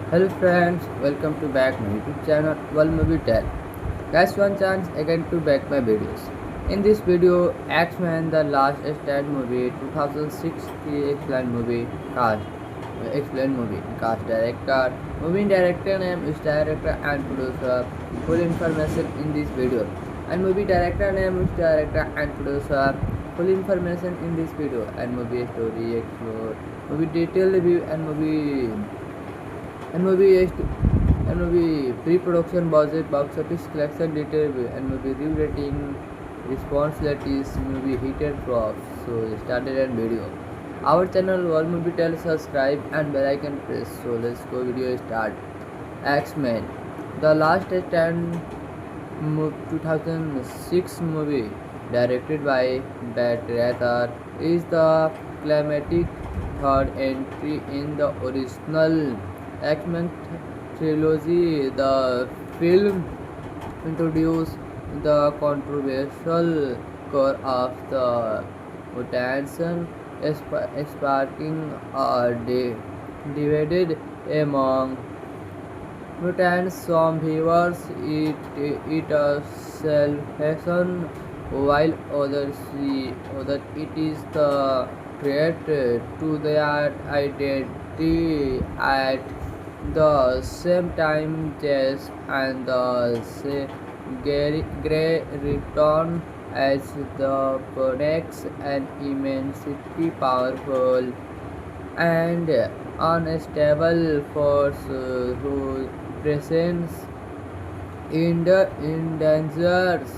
Hello friends, welcome to back my YouTube channel World Movie Tell. Guys, one chance again to back my videos. In this video, X-Men The Last Stand movie 2006 की explain movie cast director, movie director name is director and producer. Full information in this video. And movie director name is director and producer. Full information in this video and movie story explore, movie detail review and movie pre-production budget, box office collection detail, and movie review rating, responsibilities, movie hit and flop. So started and video. Our channel World Movie Tell, subscribe and bell icon press. So let's go video start. X-Men, The Last Stand, 2006 movie, directed by Brett Ratner, is the climatic third entry in the original X-Men trilogy. The film introduced the controversial core of the mutants, sparking a divided among mutants. Some viewers it a salvation, while others see that it is the threat to their identity. At the same time, Jess and the Grey return as the products an immensely powerful and unstable force whose presence endangers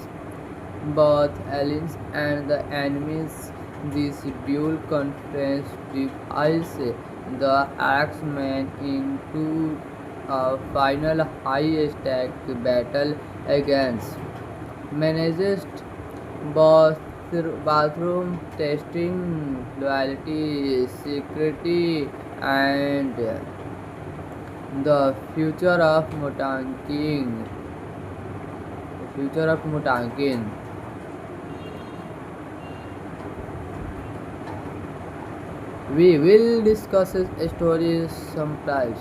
both aliens and the enemies. This dual conference divides the X-Men into a final high-stakes battle against managed both bathroom testing, loyalty, security, and the future of Mutanking. Future of Mutankin. We will discuss his stories sometimes.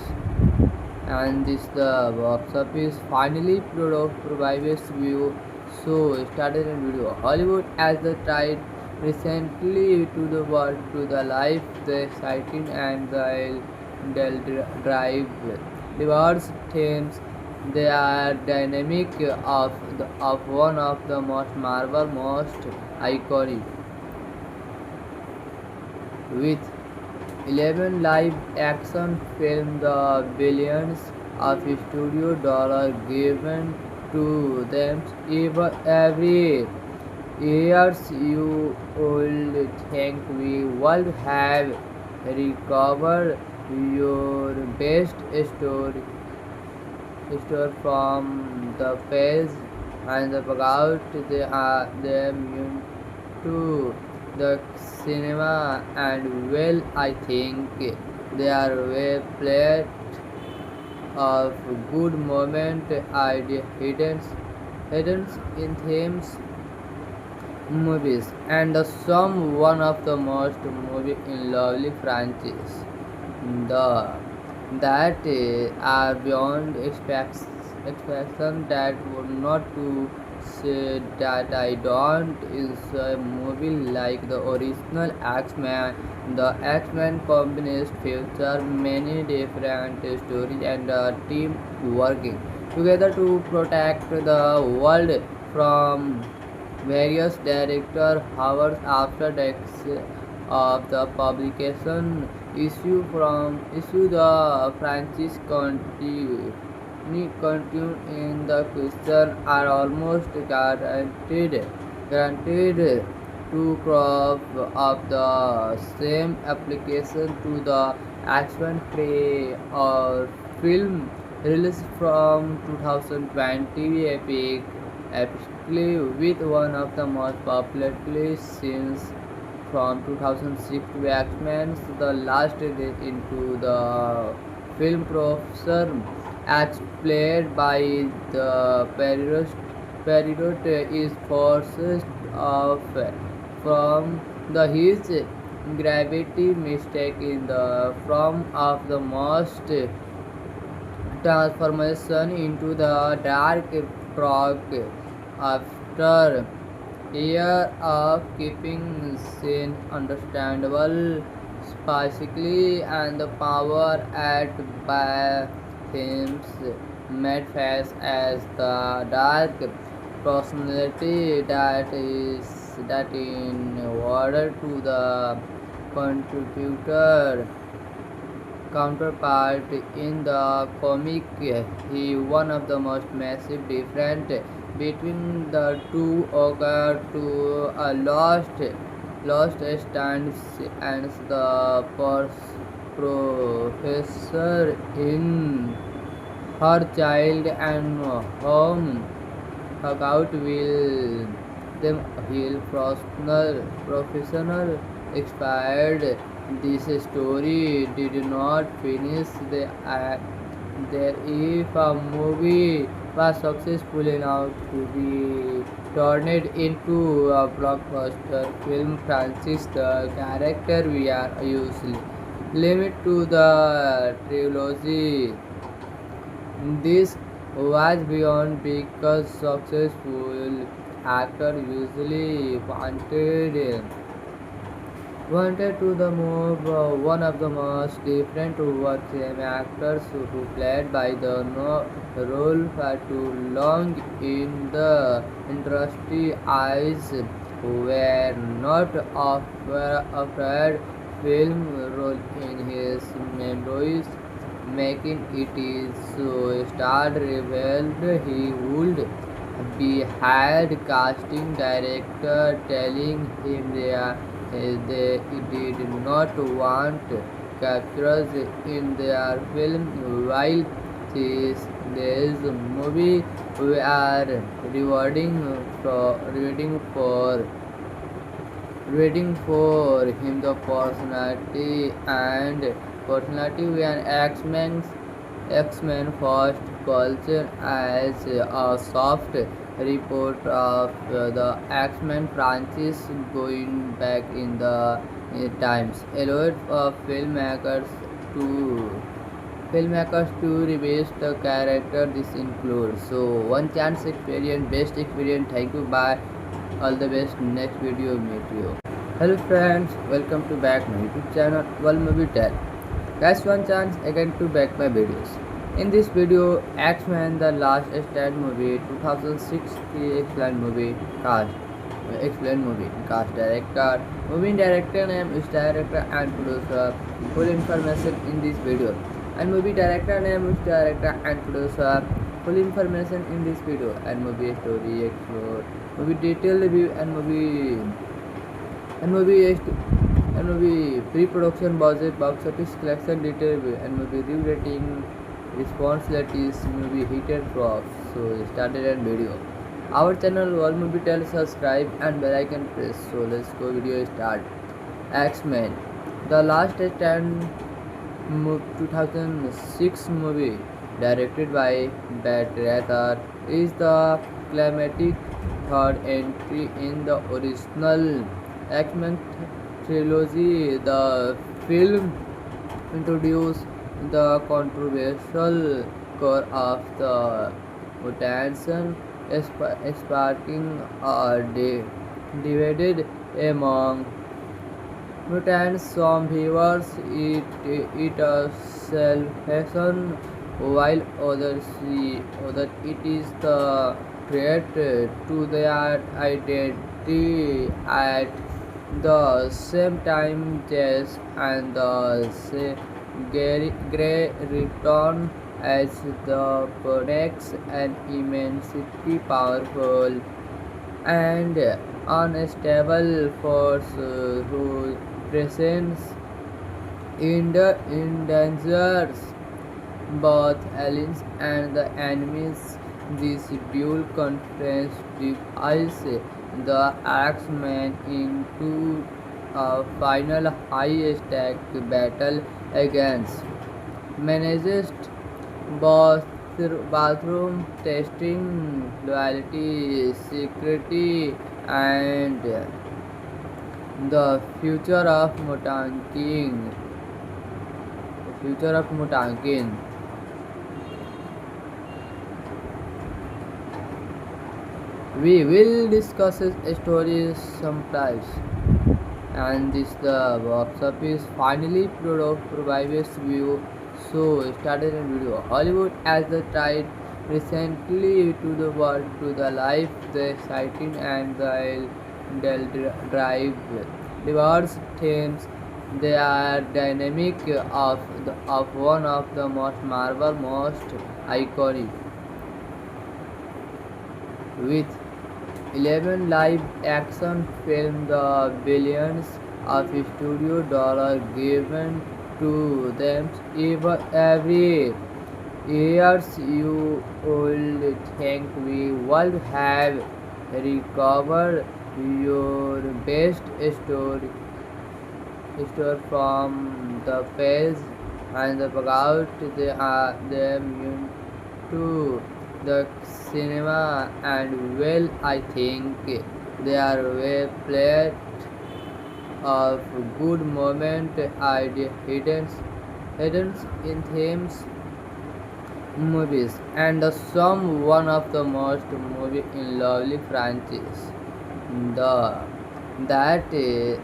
And this the box office finally provides view. So started a video. Hollywood as the tried recently to the world to the life, the exciting and the drive diverse themes. They are dynamic of one of the most Marvel most iconic with 11 live action films, the billions of studio dollars given to them every year. You would think we would have recovered your best story from the page and the out they are them to the cinema, and well, I think they are well played of good moment idea hidden in themes movies and the some one of the most movie in lovely franchise the that are beyond expectation. That would not to say that I don't is a movie like the original X-Men. The X-Men combines feature many different stories and a team working together to protect the world from various director. Hours after the of the publication issue the franchise continue in the question are almost guaranteed to crop of the same application to the X-Men play or film released from 2020 epically with one of the most popular scenes from 2006 to X-Men The Last Day into the film Professor X played by the Peridot is forced off from the his gravity mistake in the form of the most transformation into the dark frog after year of keeping sin understandable specifically and the power at by themes made face as the dark personality that in order to the contributor counterpart in the comic. He one of the most massive difference between the two occur to a lost stands and the professor in her child and home about will them heal professional expired. This story did not finish there. If a movie was successful enough to be turned into a blockbuster film franchise, the character we are usually limit to the trilogy. This was beyond because successful actor usually wanted to the move one of the most different were same actors who played by the role for too long in the industry eyes were not afraid film role in his memories making it is so star revealed he would be had casting director telling him they did not want captures in their film while this movie we are rewarding for reading for him the personality when X-Men first culture as a soft report of the X-Men franchise going back in the times allowed to filmmakers to revisit the character this includes. So one chance experience, best experience, thank you, bye. All the best, next video meet you. Hello friends, welcome to back my YouTube channel World Movie Tell. Guys, one chance again to back my videos. In this video, X-Men The Last Stand movie 2006 explained movie cast. Explained movie cast director, movie director name is director and producer. Full information in this video. And movie director name is director and producer. Full information in this video. And movie story explore. Movie detail review and movie pre-production budget, box office collection detail review, and movie review rating, response latest, movie hit and flop. So started and video. Our channel World Movie Tell, subscribe and bell icon press. So let's go video start. X-Men The Last Stand 2006 movie directed by Brett Ratner is the climatic third entry in the original X-Men trilogy. The film introduced the controversial core of the mutants, sparking a divided among mutants. Some viewers it a salvation, while others see that it is the threat to their identity. At the same time, Jess and the Grey return as the products an immensely powerful and unstable force whose presence endangers both allies and the enemies. This dual conference divides the X-Men into a final high-stakes battle against manages both bathroom testing, loyalty, security, and the future of Mutanking. We will discuss stories sometimes, and this the workshop is finally provides view. So started a video. Hollywood as the tried recently to the world to the life, the exciting and the drive diverse themes. They are dynamic of one of the most marvel most iconic with 11 live action films, the billions of studio dollars given to them every year, you would think we would have recovered your best story from the page and the out they are them to the cinema, and well I think they are well played of good moment idea hidden in themes movies and the some one of the most movie in lovely franchise the that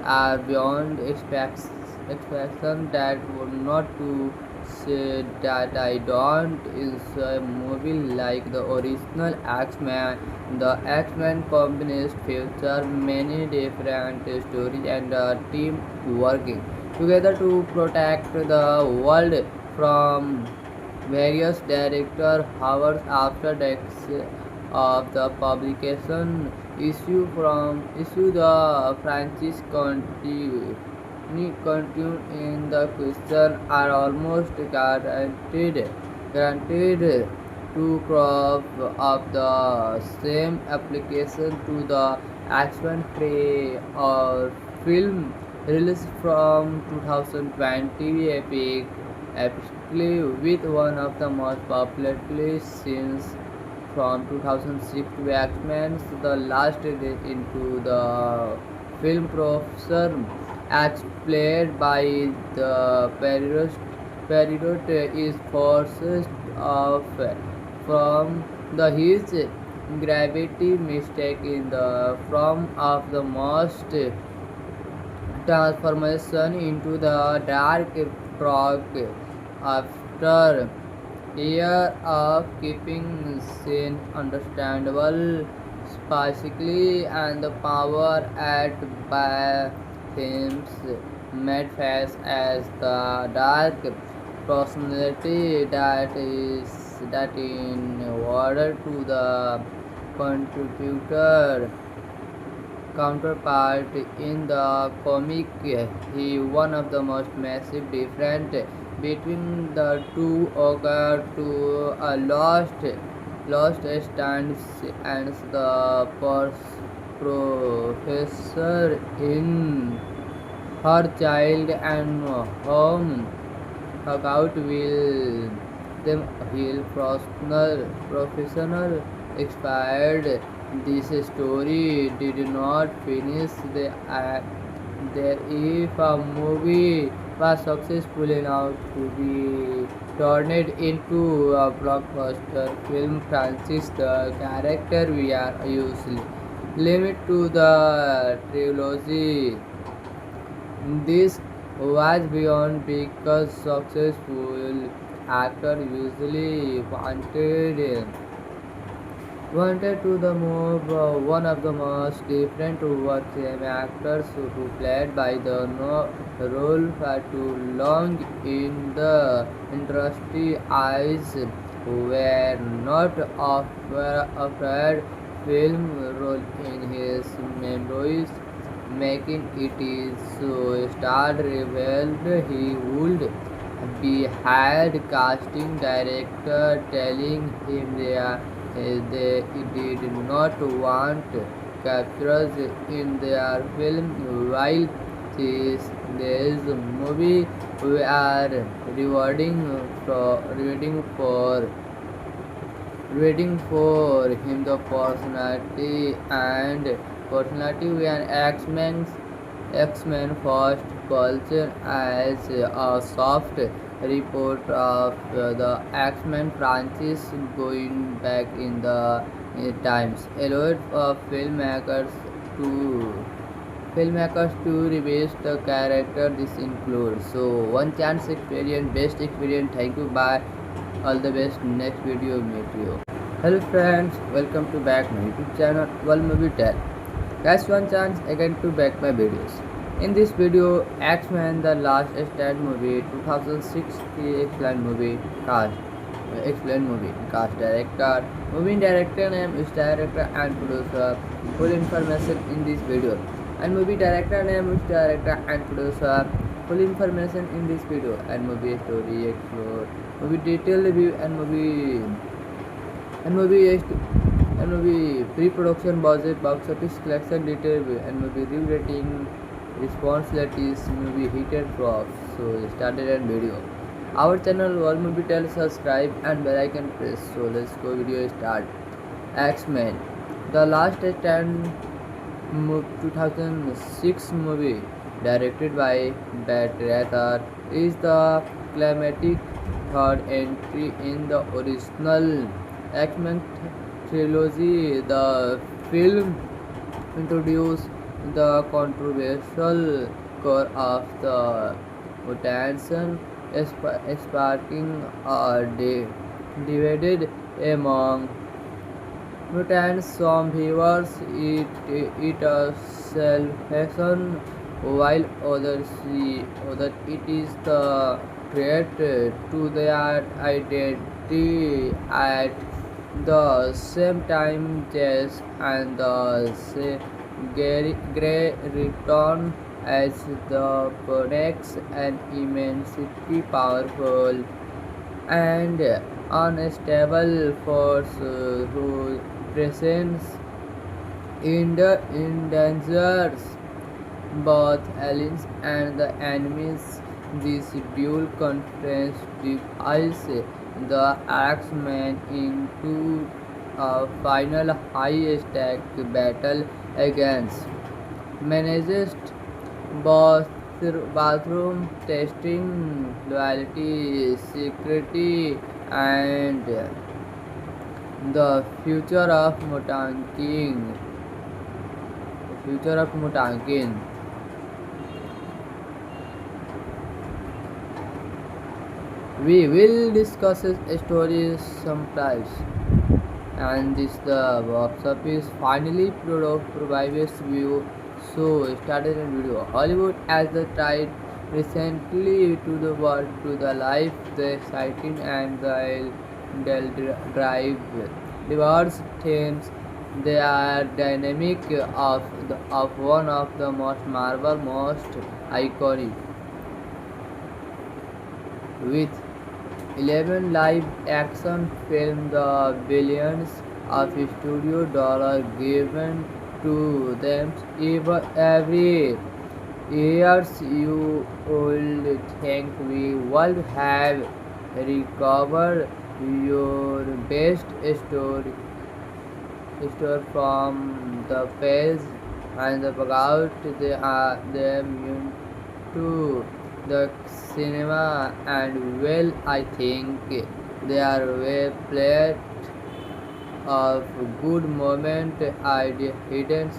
are beyond expectation that would not to say that I don't is a movie like the original X-Men. The X-Men combines feature many different stories and a team working together to protect the world from various director hours after the of the publication issue the franchise continue in the question are almost guaranteed to crop of the same application to the action play or film released from 2020 epically with one of the most popular scenes from 2006 to X-Men The Last Day into the film Professor X played by the Peridot is forced off from the his gravity mistake in the form of the most transformation into the dark frog after year of keeping sin understandable specifically and the power at by themes made face as the dark personality that in order to the contributor counterpart in the comic. He one of the most massive difference between the two occur to a lost stands and the professor in her child and home about will them heal professional expired. This story did not finish there if a movie was successful enough to be turned into a blockbuster film franchise. The character we are usually limit to the trilogy. This was beyond because successful actor usually wanted to the move one of the most different were same actors who played by the role for too long in the industry eyes were not afraid film role in his memories making it is so star revealed he would be had casting director telling him they did not want captures in their film while this movie we are rewarding for reading for him the personality when X-Men first culture as a soft report of the X-Men franchise going back in the times allowed to filmmakers to revisit the character. This includes so one chance experience, best experience. Thank you. Bye. All the best. Next video meet you. Hello friends, welcome to back my YouTube channel World Movie Tell. Guys, one chance again to back my videos. In this video, X-Men The Last Stand movie 2006 explain movie cast. Explain movie cast, director, movie director name is director and producer. Full information in this video. And movie director name is director and producer. Full information in this video. And movie story explore, movie detail review and movie pre-production budget, box office collection detail and movie review rating, responsibilities, movie hit and flop. So started and video. Our channel World Movie Tell, subscribe and bell icon press. So let's go video start. X-Men The Last Stand 2006 movie directed by Brett Ratner is the climatic third entry in the original X-Men trilogy. The film introduced the controversial core of the mutants, sparking a divided among mutants. Some viewers it a salvation, while others see that it is the threat to their identity. At the same time, Jess and the Grey return as the connects an immensely powerful and unstable force whose presence endangers both allies and the enemies. This dual conference divides the X-Men into a final high-stakes battle against menaces, both bathroom testing, loyalty, security, and the future of mutanking. Future of mutanking. We will discuss his stories sometimes. And this the box office finally provides view. So started a video. Hollywood as the tried recently to the world to the life, the exciting and the drive diverse themes. They are dynamic of one of the most iconic with 11 live action films, the billions of studio dollars given to them every year. You would think we would have recovered your best story from the page and the out them to the cinema, and well, I think they are well played of good moment idea hidden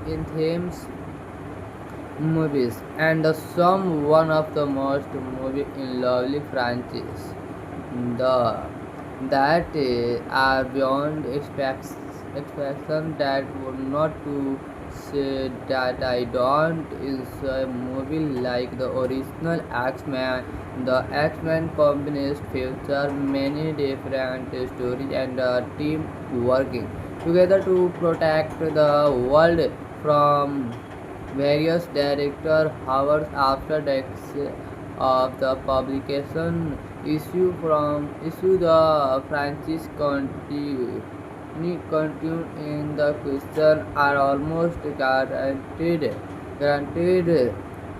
in themes movies and the some one of the most movie in lovely franchise the that are beyond expectation. That would not to say that I don't enjoy a movie like the original X-Men. The X-Men combines feature many different stories and a team working together to protect the world from various director. Hours after the of the publication issue the franchise continue in the question are almost guaranteed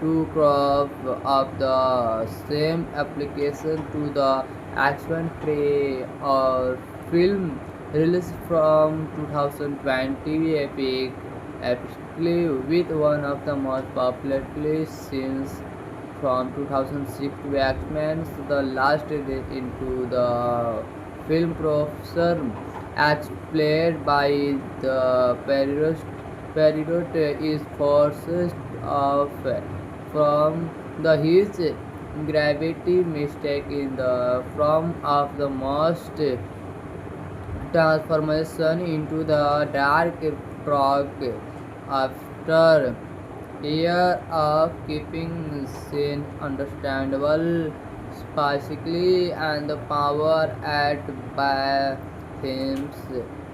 to crop of the same application to the X-Men tray or film released from 2020 epically with one of the most popular scenes from 2006 to X-Men. The last into the film Professor As played by the Peridot is forced off from the his gravity mistake in the form of the most transformation into the dark frog after year of keeping sin understandable specifically and the power at by themes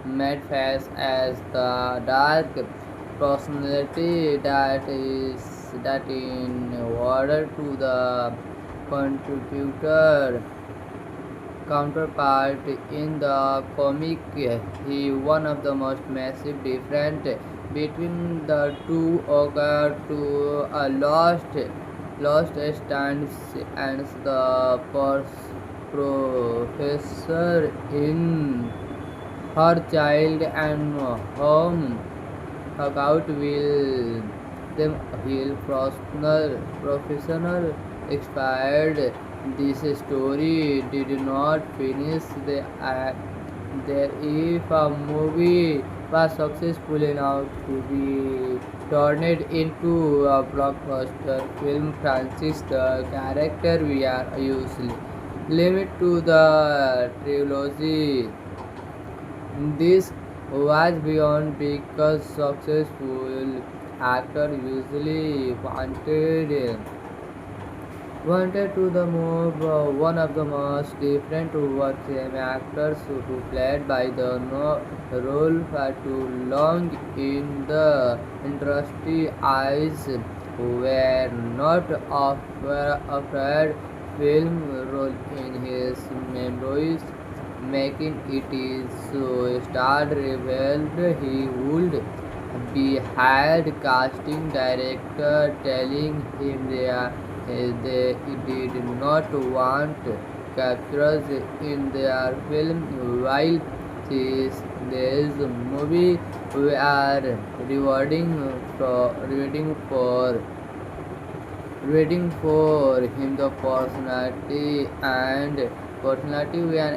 made face as the dark personality that in order to the contributor counterpart in the comic. He one of the most massive difference between the two occurred to a lost stands and the professor in her child and home about will them heal professional expired. This story did not finish there. If a movie was successful enough to be turned into a blockbuster film franchise, the character we are usually limit to the trilogy. This was beyond because successful actor usually wanted to the move one of the most different were same actors who played by the role for too long in the industry eyes were not afraid film role in his memories making it is so star revealed he would be had casting director telling him they did not want captures in their film while this movie we are rewarding for reading for him the personality when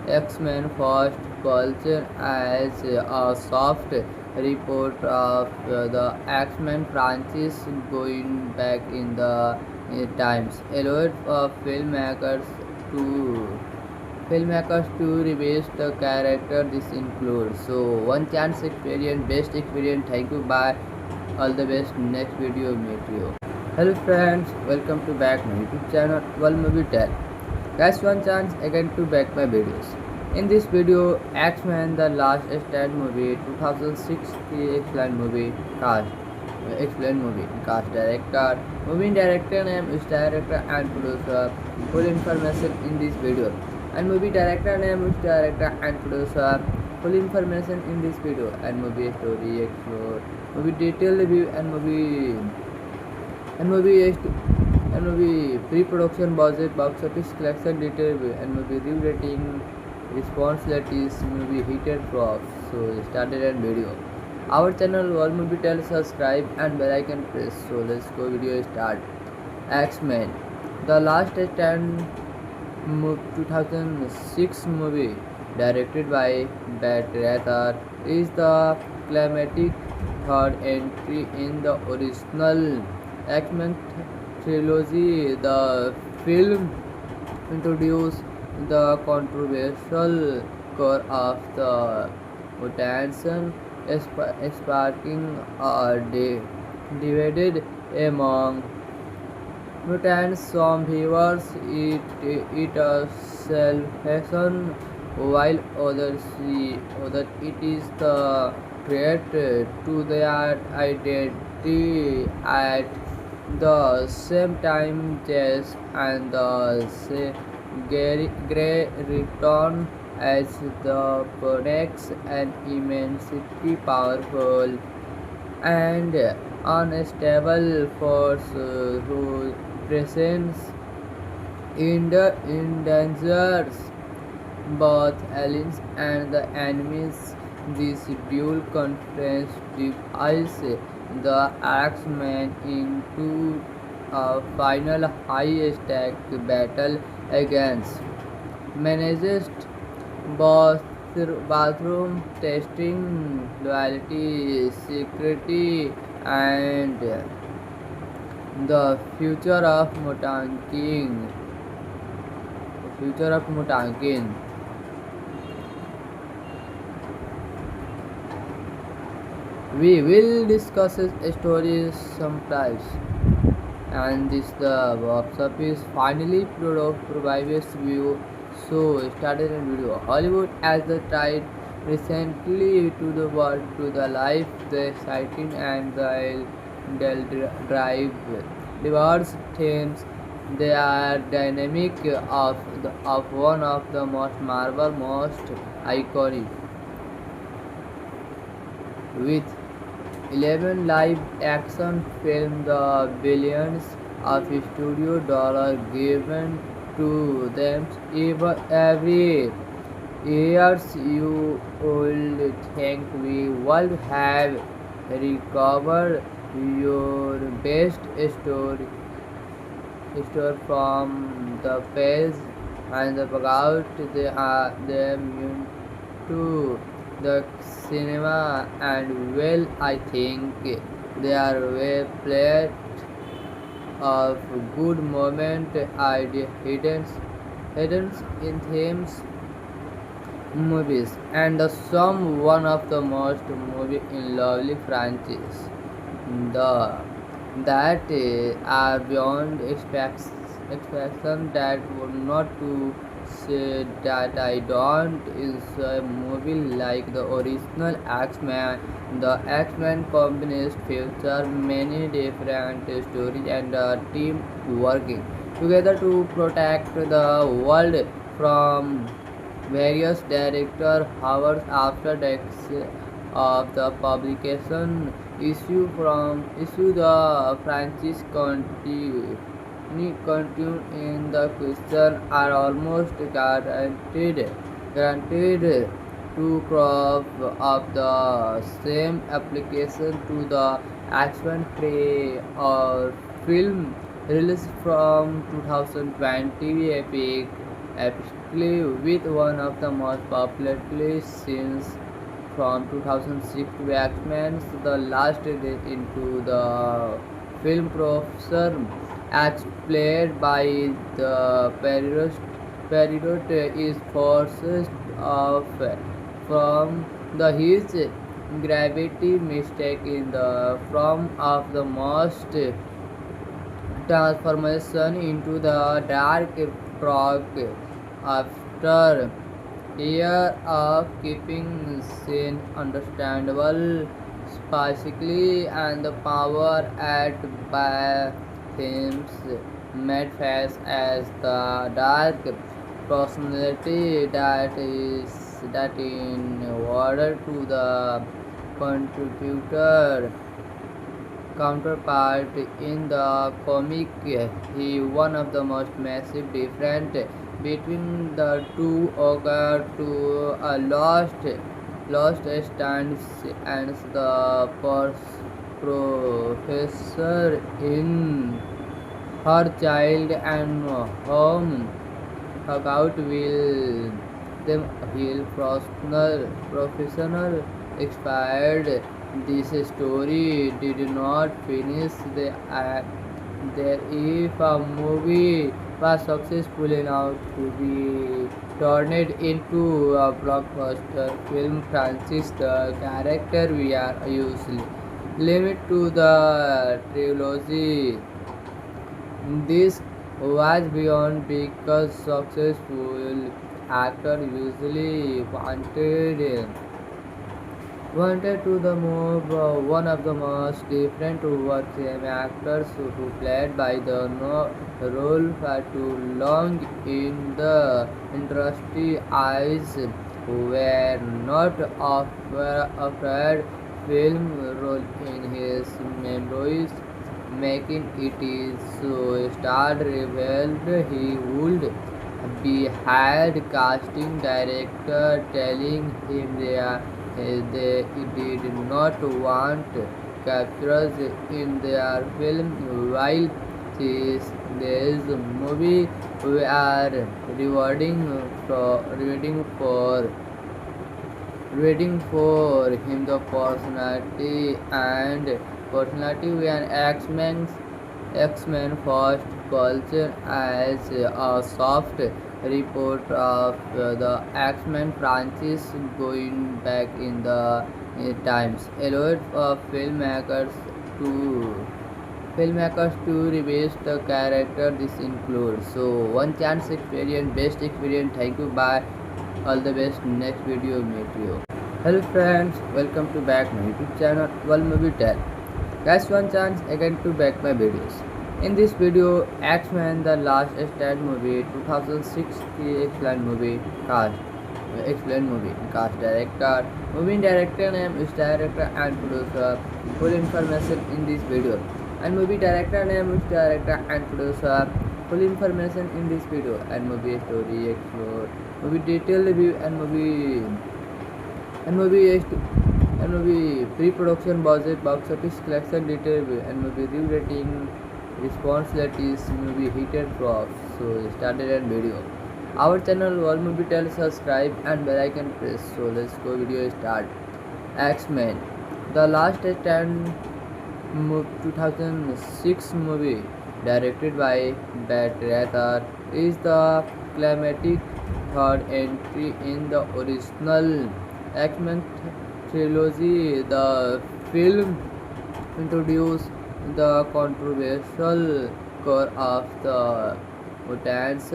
X-Men first culture as a soft report of the X-Men franchise going back in the times allowed to revisit the character. This includes so one chance experience, best experience. Thank you. Bye. All the best. Next video meet you. Hello friends, welcome to back my YouTube channel World Movie Tell. Guys, one chance again to back my videos. In this video, X-Men The Last Stand movie 2006 explain movie cast director, movie director name is director and producer. Full information in this video. And movie director name is director and producer. Full information in this video and movie story explore, movie detail review and movie pre-production budget, box office collection detail review and movie review rating, responsibilities, movie hit and flops. So started and video. Our channel World Movie Tell, subscribe and bell icon press. So let's go video start. X-Men The Last Stand 2006 movie directed by Brett Ratner is the climatic third entry in the original X-Men trilogy. The film introduced the controversial core of the mutation, sparking a divided among mutants. Some viewers it a salvation, while others see that it is the threat to their identity. At the same time, Jess and the Grey return as the products an immensely powerful and unstable force whose presence endangers both allies and the enemies. This dual conference divides the X-Men into a final high-stake battle against managed both bathroom testing, loyalty, security, and the future of Mutanking. Future of Mutankin. We will discuss his stories sometimes. And this the workshop is finally provides view. So started in video. Hollywood as the tried recently to the world to the life, the exciting and the drive. Diverse themes. They are dynamic of one of the most marvel, most iconic with 11 live action films, the billions of studio dollars given to them every years, you would think we would have recovered your best story from the page and the out they are them to the cinema, and well, I think they are well played of good moment idea hidden in themes movies and the some one of the most movie in lovely franchise the that are beyond expectation that would not to say that I don't enjoy movie like the original X-Men. The X-Men combines feature many different stories and a team working together to protect the world from various director hours after the of the publication issue the franchise continue in the question are almost guaranteed to crop of the same application to the action play or film released from 2020 epically with one of the most popular scenes from 2006 to X-Men The Last Day into the film Professor X played by the Peridot is forced off from the his gravity mistake in the form of the most transformation into the dark frog after year of keeping sin understandable specifically and the power at by themes made face as the dark personality that in order to the contributor counterpart in the comic he one of the most massive difference between the two occur to a lost stands and the professor in her child and home about will them heal professional expired. This story did not finish there if a movie was successful enough to be turned into a blockbuster film franchise. The character we are usually limit to the trilogy. This was beyond because successful actor usually wanted to the move one of the most different were same actors who played by the role for too long in the industry eyes were not afraid film role in his memories making it is so star revealed he would be had casting director telling him they did not want captures in their film while this movie we are rewarding for reading for him the personality when X-Men first culture as a soft report of the X-Men franchise going back in the times allowed to filmmakers to revisit the character. This includes so one chance experience, best experience. Thank you, bye, all the best. Next video meet you. Hello friends, welcome to back my YouTube channel World Movie Tell. Guys, one chance again to back my videos. In this video, X-Men The Last Stand movie 2006 explained movie cast. Explained movie cast, director, movie director name is director and producer. Full information in this video. And movie director name is director and producer. Full information in this video. And movie story explore. Movie detail review and movie pre-production budget, box office collection detail, and movie review rating, responsibilities, movie hit and flop. So started and video. Our channel World Movie Tell, subscribe and bell icon press. So let's go video start. X-Men The Last Stand 2006 movie directed by Brett Ratner is the climatic third entry in the original X-Men trilogy. The film introduced the controversial core of the mutants,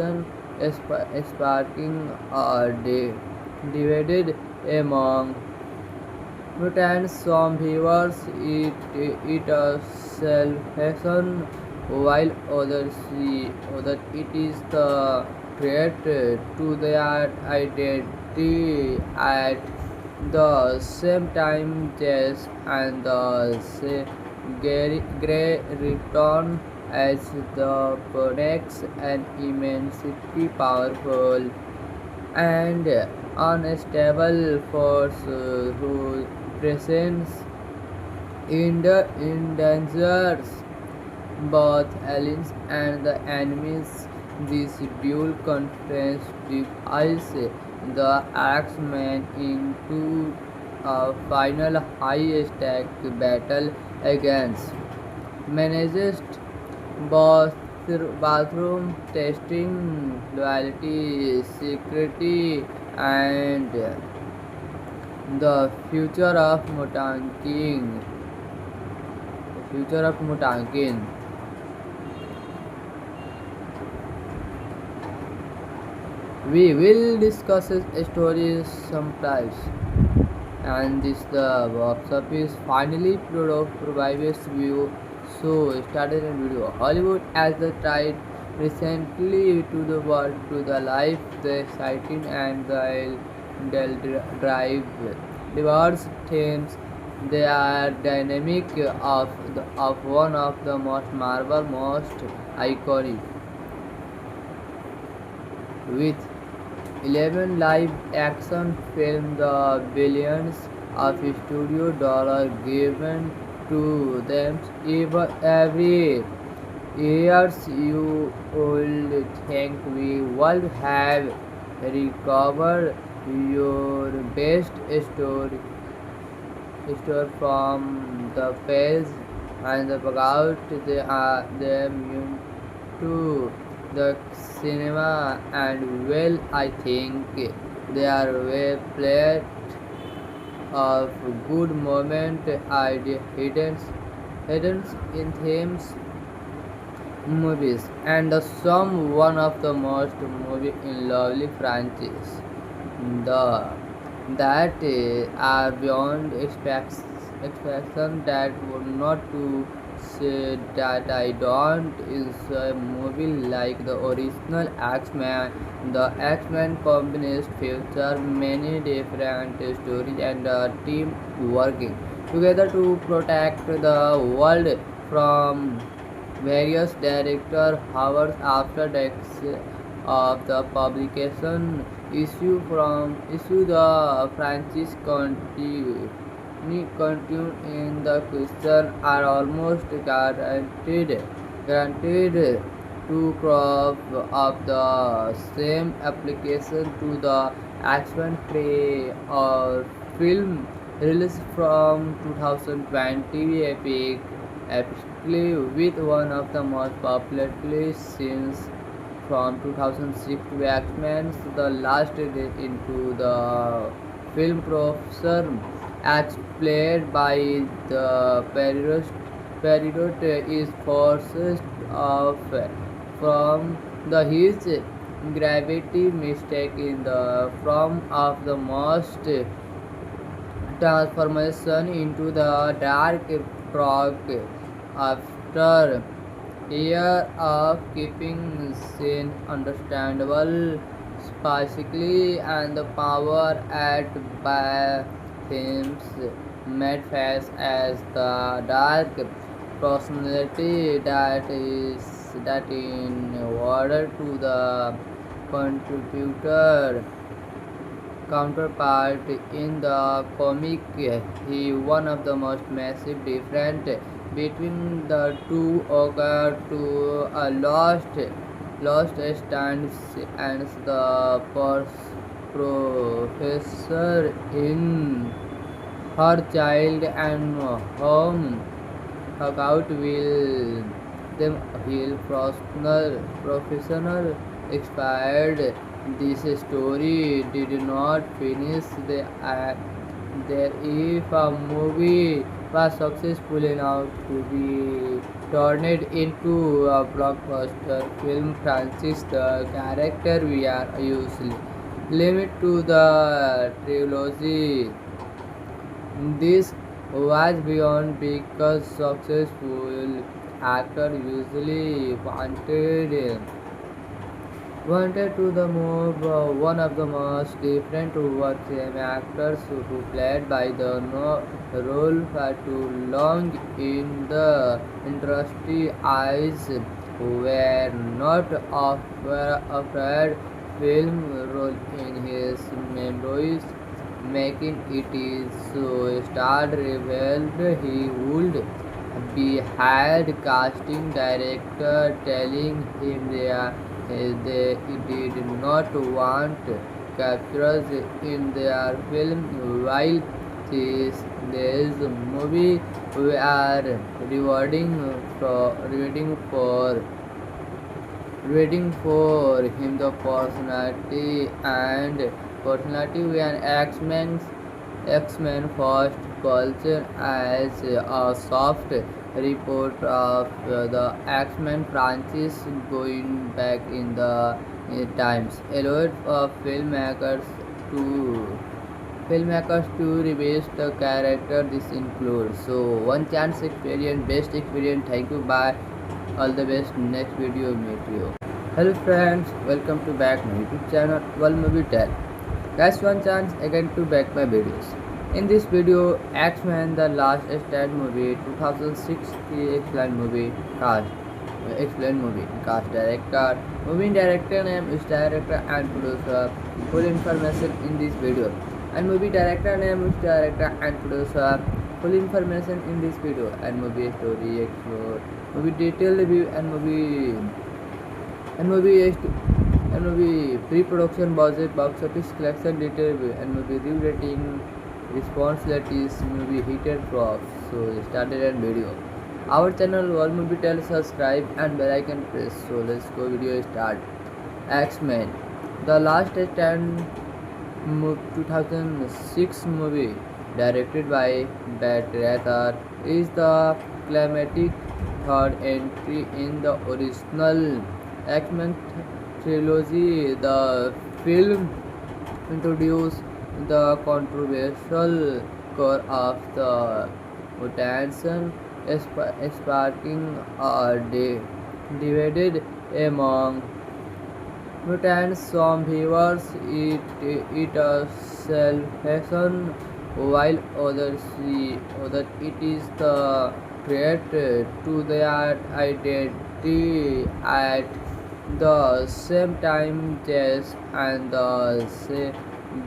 sparking a divided among mutants. Some viewers it a salvation, while others see that it is the threat to their identity. At the same time, Jess and the Grey return as the connects an immensely powerful and unstable force whose presence endangers both aliens and the enemies. This dual conference divides the X-Men into a final high-stakes battle against menaces, both bathroom testing, loyalty, security, and the future of Mutanking. Future of Mutankin. We will discuss his stories sometimes. And this the box office finally provides view. So started a video. Hollywood as the tried recently to the world to the life, the exciting and the drive diverse themes. They are dynamic of one of the most Marvel most iconic with 11 live action films, the billions of studio dollars given to them every year. You would think we would have recovered your best story from the page and the out. They are immune to the cinema, and well, I think they are well played of good moment idea hidden in themes movies and the some one of the most movie in lovely franchise the that are beyond expectation. That would not to say that I don't is a movie like the original X-Men. The X-Men combines feature many different stories and a team working together to protect the world from various director. However, after the of the publication issue the franchise continue in the question are almost guaranteed to crop of the same application to the X-Men play or film released from 2020 epically with one of the most popular scenes from 2006 to X-Men The Last Day into the film Professor X played by the Peridot is forced off from the his gravity mistake in the form of the most transformation into the dark frog after year of keeping sin understandable specifically and the power at by themes made face as the dark personality that in order to the contributor counterpart in the comic. He one of the most massive difference between the two occurred to a lost stands and the professor in her child and home about will them heal professional expired. This story did not finish there if a movie was successful enough to be turned into a blockbuster film franchise. The character we are usually limit to the trilogy. This was beyond because successful actor usually wanted to the move one of the most different were same actors who played by the role for too long in the industry eyes were not afraid film role in his memories making it is so star revealed he would be had casting director telling him they did not want captures in their film while this movie we are rewarding for reading for him the personality when X-Men first culture as a soft report of the X-Men franchise going back in the times allowed to filmmakers to revisit the character this includes so one chance experience best experience thank you bye all the best next video meet you hello friends welcome to back my youtube channel World Movie Tell guys one chance again to back my videos in this video X-Men the last stand movie 2006 explain movie cast director movie director name is director and producer full information in this video and movie director name is director and producer full information in this video and movie story explore movie detailed review and movie pre-production budget box office collection detail review and movie review rating response latest movie heated flop so started and video our channel World Movie Tell subscribe and bell icon press so let's go video start X-Men the last stand 2006 movie directed by Brett Ratner is the climatic third entry in the original X-Men trilogy. The film introduced the controversial core of the mutation, sparking a divided among mutants. Some viewers it a salvation, while others see that it is the threat to their identity at the same time. Jess and the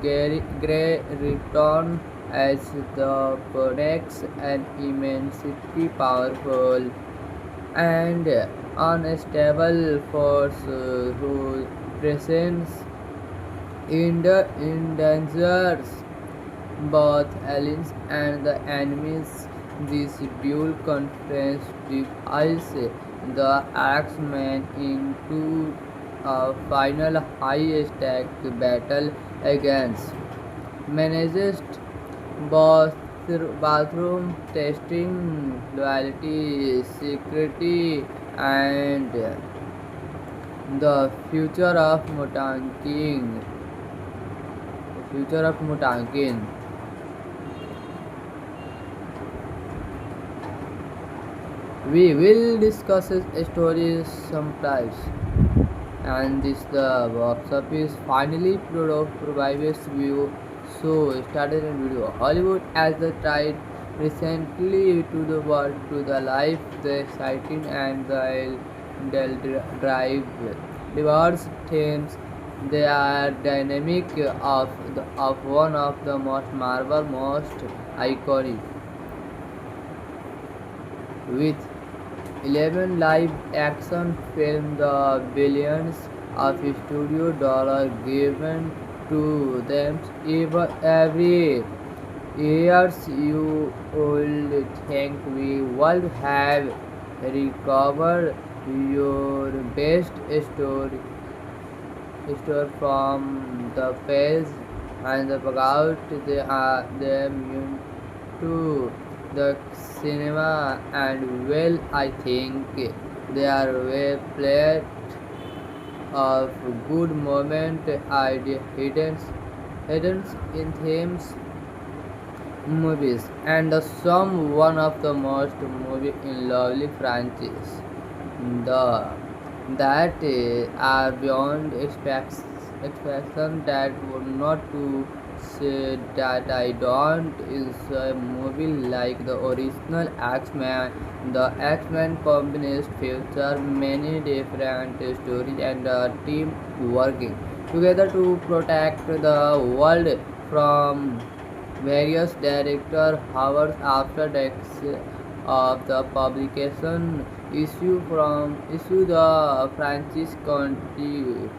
Grey return as the products an immensely powerful and unstable force whose presence endangers both aliens and the enemies. This dual conference divides the X-Men into a final high-stakes battle against manages both bathroom testing, loyalty, security, and the future of Mutanking. Future of Mutankin. We will discuss his stories sometimes. And this the box office finally provides view. So started in video. Hollywood as the tried recently to the world to the life, the exciting and the drive diverse themes. They are dynamic of one of the most marvel most iconic with 11 live action films, the billions of studio dollars given to them every year, you would think we would have recovered your best story from the page and the out them to the cinema, and well, I think they are well played of good moment idea hidden in themes movies and the some one of the most movie in lovely franchise the that are beyond expectation that would not to say that I don't is a movie like the original X-Men. The X-Men combines feature many different stories and a team working together to protect the world from various director hours after the of the publication issue the franchise continue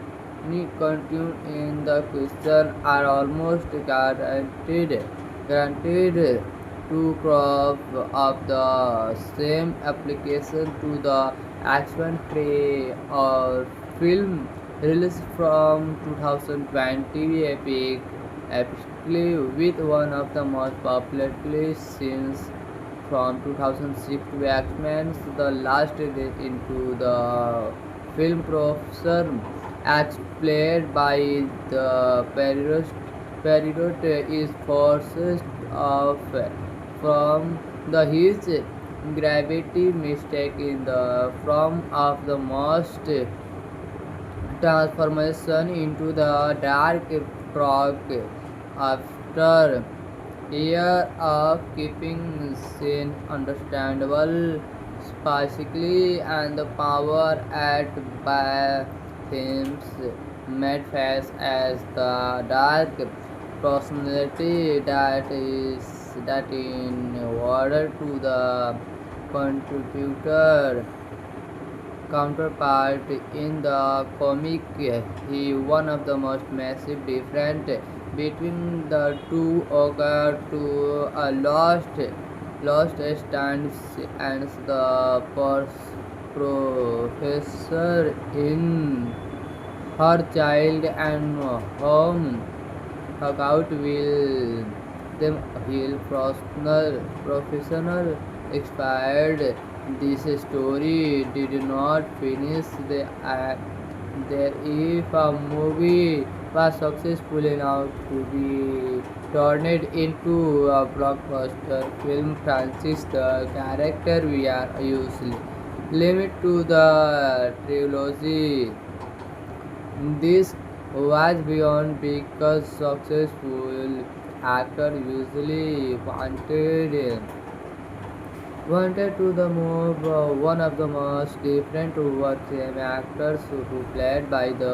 in the question are almost guaranteed to crop of the same application to the action play or film released from 2020 epically with one of the most popular scenes from 2006 to X-Men The Last Day into the film Professor X played by the Peridot is forced off from the his gravity mistake in the form of the most transformation into the dark frog after year of keeping sin understandable specifically and the power at by themes made face as the dark personality that in order to the contributor counterpart in the comic. He one of the most massive difference between the two occur to a lost stands and the professor in her child and home about will them heal professional expired. This story did not finish there if a movie was successful enough to be turned into a blockbuster film franchise. The character we are usually limit to the trilogy. This was beyond because successful actor usually wanted to the move one of the most different were same actors who played by the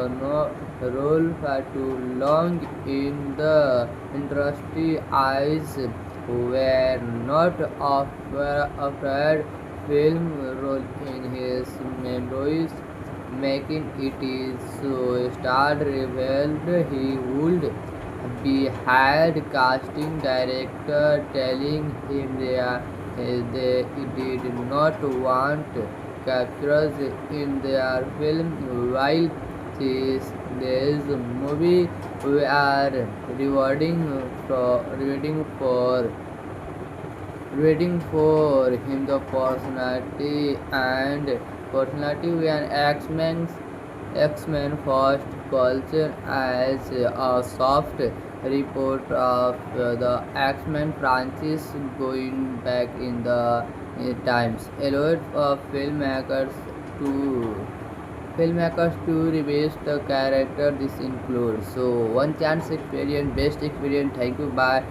role for too long in the industry eyes were not afraid film role in his memories making it is so starred revealed he would behind casting director telling him they did not want captures in their film. While this movie we are rewarding for reading for him the personality when X-Men first culture as a soft report of the X-Men franchise going back in the times allowed to revisit the character. This includes so one chance experience, best experience. Thank you, bye,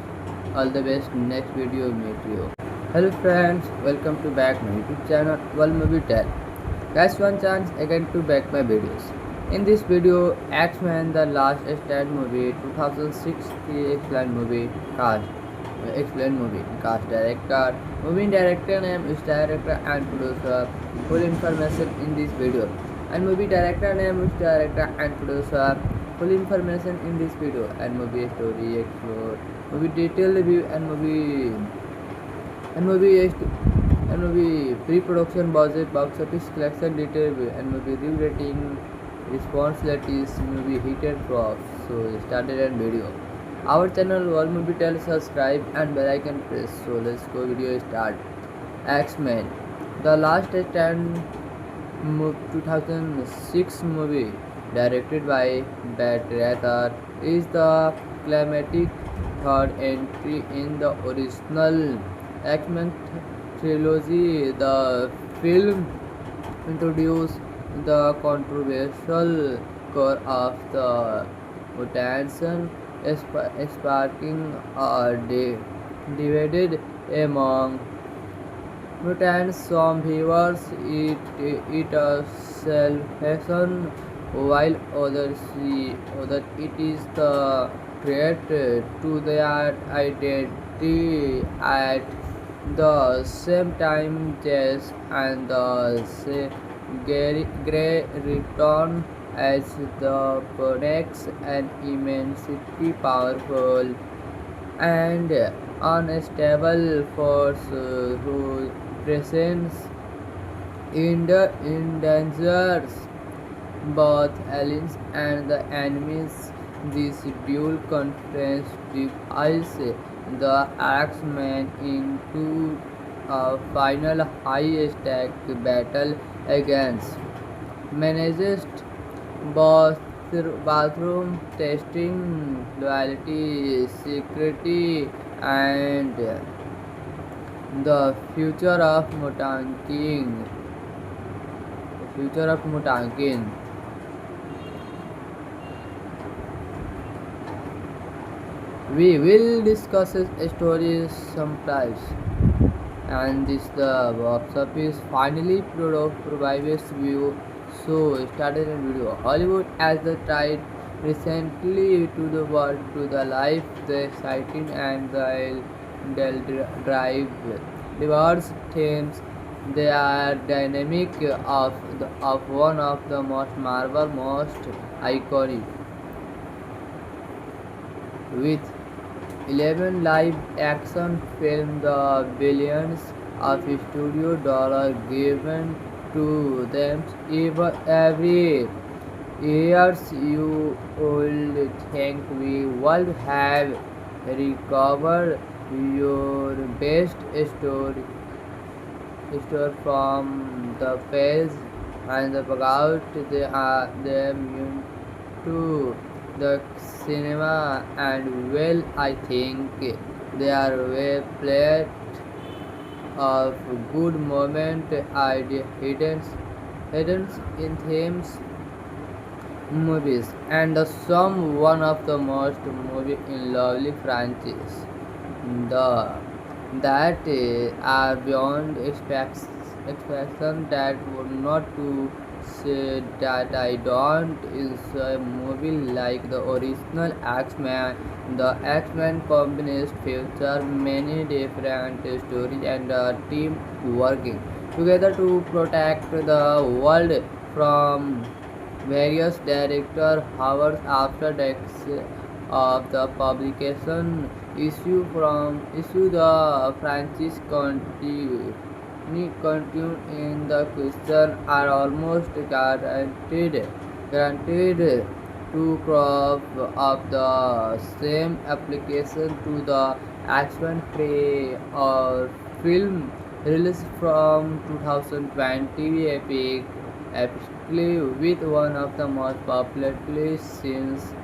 all the best. Next video meet you. Hello friends, welcome to back my YouTube channel World Movie Tell. Guys, one chance again to back my videos. In this video, X-Men The Last Stand movie 2006 explain movie cast. Director. Movie director name is director and producer. Full information in this video. And movie director name is director and producer. Full information in this video. And movie story explore. Movie detail review and movie pre-production budget, box office collection detail, and movie review rating, responsibilities, movie hit and flops. So started and video. Our channel World Movie Tell, subscribe and bell icon press. So let's go video start. X-Men The Last Stand 2006 movie directed by Brett Ratner is the climatic third entry in the original X-Men trilogy. The film introduced the controversial core of the mutants, sparking a divided among mutants. Some viewers it a salvation, while others see that it is the threat to their identity. At the same time, Jess and the Grey return as the products an immensely powerful and unstable force whose presence endangers both aliens and the enemies. This dual conference divides the X-Men into a final high-stakes battle against menaces, both bathroom testing, loyalty, security, and the future of mutanking. We will discuss his stories sometimes, and this the box office finally provides view. So started a video. Hollywood as the tried recently to the world to the life, the exciting and the drive diverse themes. They are dynamic of one of the most iconic with 11 live action films, the billions of studio dollars given to them every year. You would think we would have recovered your best story from the page and the out they are them to the cinema, and well, I think they are well played of good moment idea hidden in themes movies and the some one of the most movie in lovely franchise the that are beyond expectation. That would not to say that I don't enjoy a movie like the original X-Men. The X-Men combines feature many different stories and a team working together to protect the world from various director hours after of the publication issue the franchise continue in the question are almost guaranteed to crop of the same application to the X-Men play or film released from 2020 epically with one of the most popular plays since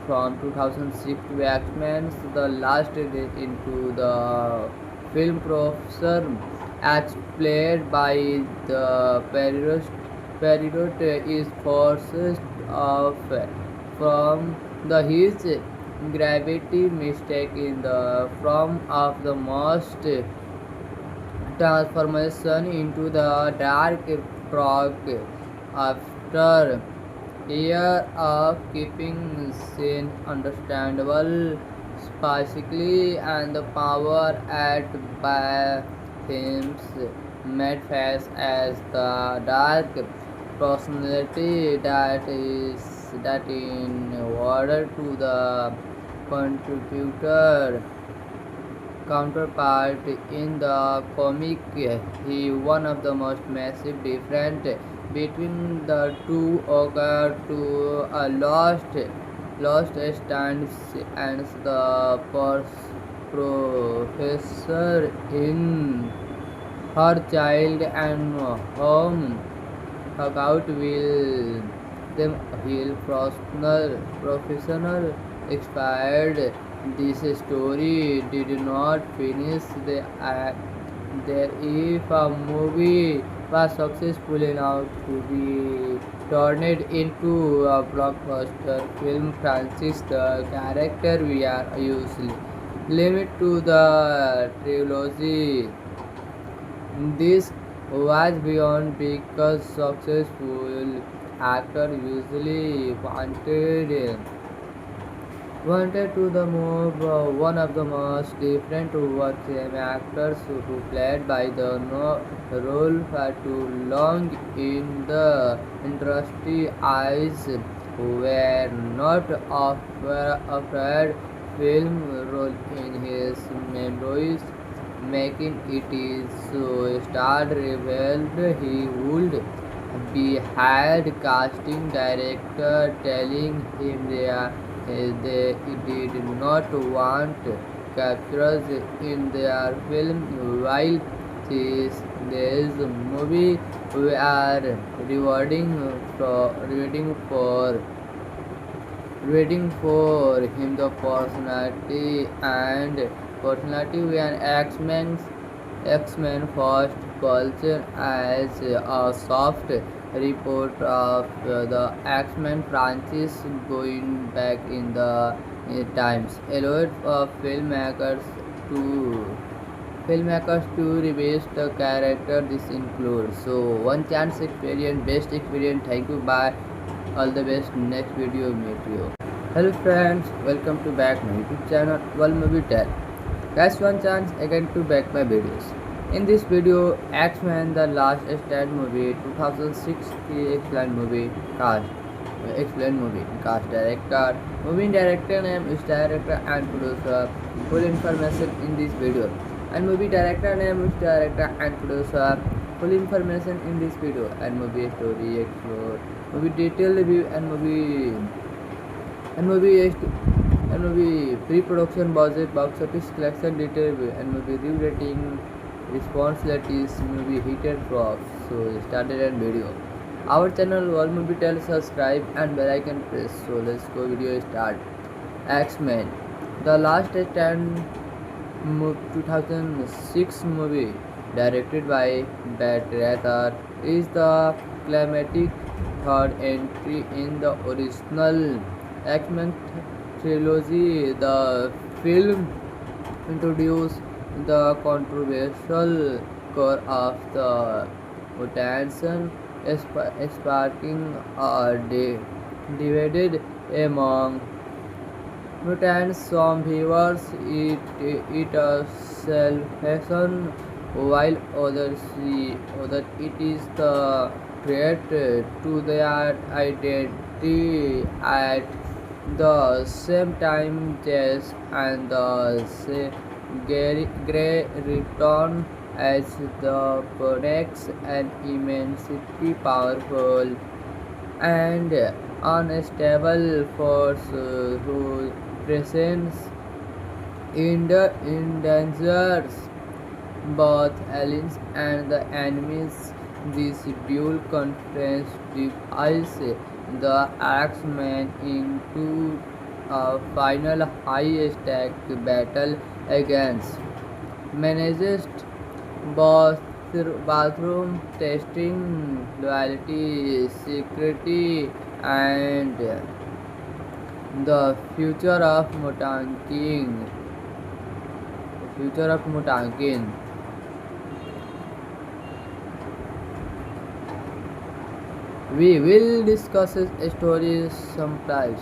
from 2006 to X-Men The Last Day into the film Professor X played by the Peridot is forced off from the his gravity mistake in the form of the most transformation into the dark frog after year of keeping sin understandable specifically and the power at by themes made face as the dark personality that in order to the contributor counterpart in the comic. He one of the most massive difference between the two occurred to a lost stands and the professor in her child and home about will them heal professional expired. This story did not finish there if a movie was successful enough to be turned into a blockbuster film franchise. The character we are usually limit to the trilogy. This was beyond because successful actor usually wanted to the move one of the most different over same actors who played by the role for too long in the industry eyes were not afraid film role in his memories making it is so star revealed he would be had casting director telling him they did not want captures in their film while this movie we are rewarding for reading for him the personality when X-Men first culture as a soft report of the X-Men franchise going back in the times allowed to revisit the character this includes. So one chance experience, best experience, thank you, bye. All the best. Next video meet you. Hello friends, welcome to back my YouTube channel World Movie Tell. Guys, one chance again to back my videos. In this video, X-Men The Last Stand movie 2006 explained movie cast. Director, movie director name is director and producer. Full information in this video. And movie director name is director and producer. Full information in this video. And movie story explore. Movie detail review and movie pre-production budget, box office collection detail review and movie review rating, responsibilities, movie hit and flops. So started and video. Our channel World Movie Tell, subscribe and bell icon press. So let's go video start. X-Men The Last Stand 2006 movie directed by Brett Ratner is the climatic third entry in the original X-Men trilogy. The film introduced the controversial core of the mutation, sparking a divided among mutants. Some viewers it a salvation, while others see that it is the threat to their identity. At the same time Jess and the Grey return as the products an immensely powerful and unstable force whose presence endangers both allies and the enemies. This dual conference divides the X-Men into a final high-stakes battle against managed both bathroom testing, loyalty, security, and the future of Mutanking. Future of Mutankin. We will discuss his stories sometimes.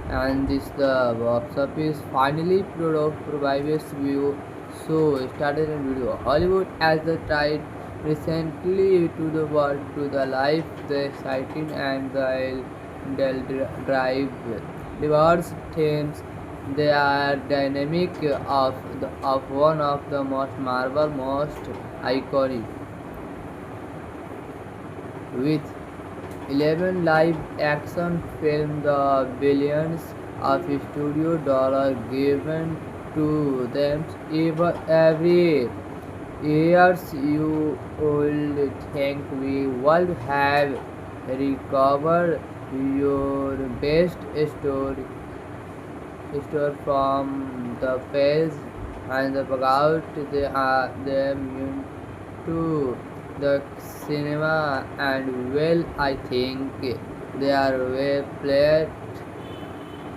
And this the box office finally provides view. So started a video. Hollywood as the tried recently to the world to the life, the exciting and the drive. Rewards themes. They are dynamic of one of the most marvel most iconic with 11 live action films, the billions of studio dollars given to them every year, you would think we would have recovered your best story from the page and the out they are them to the cinema, and well I think they are well played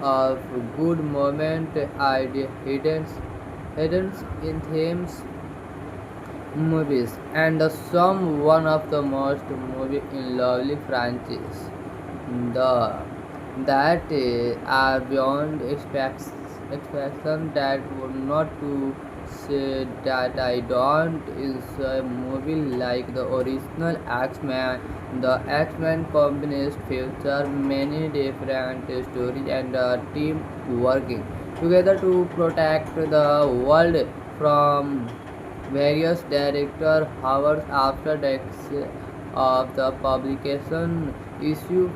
of good moment idea hidden in themes movies and the some one of the most movie in lovely franchise the that are beyond expectation that would not to say that I don't enjoy a movie like the original X-Men. The X-Men combines feature many different stories and a team working together to protect the world from various director hours after the of the publication issue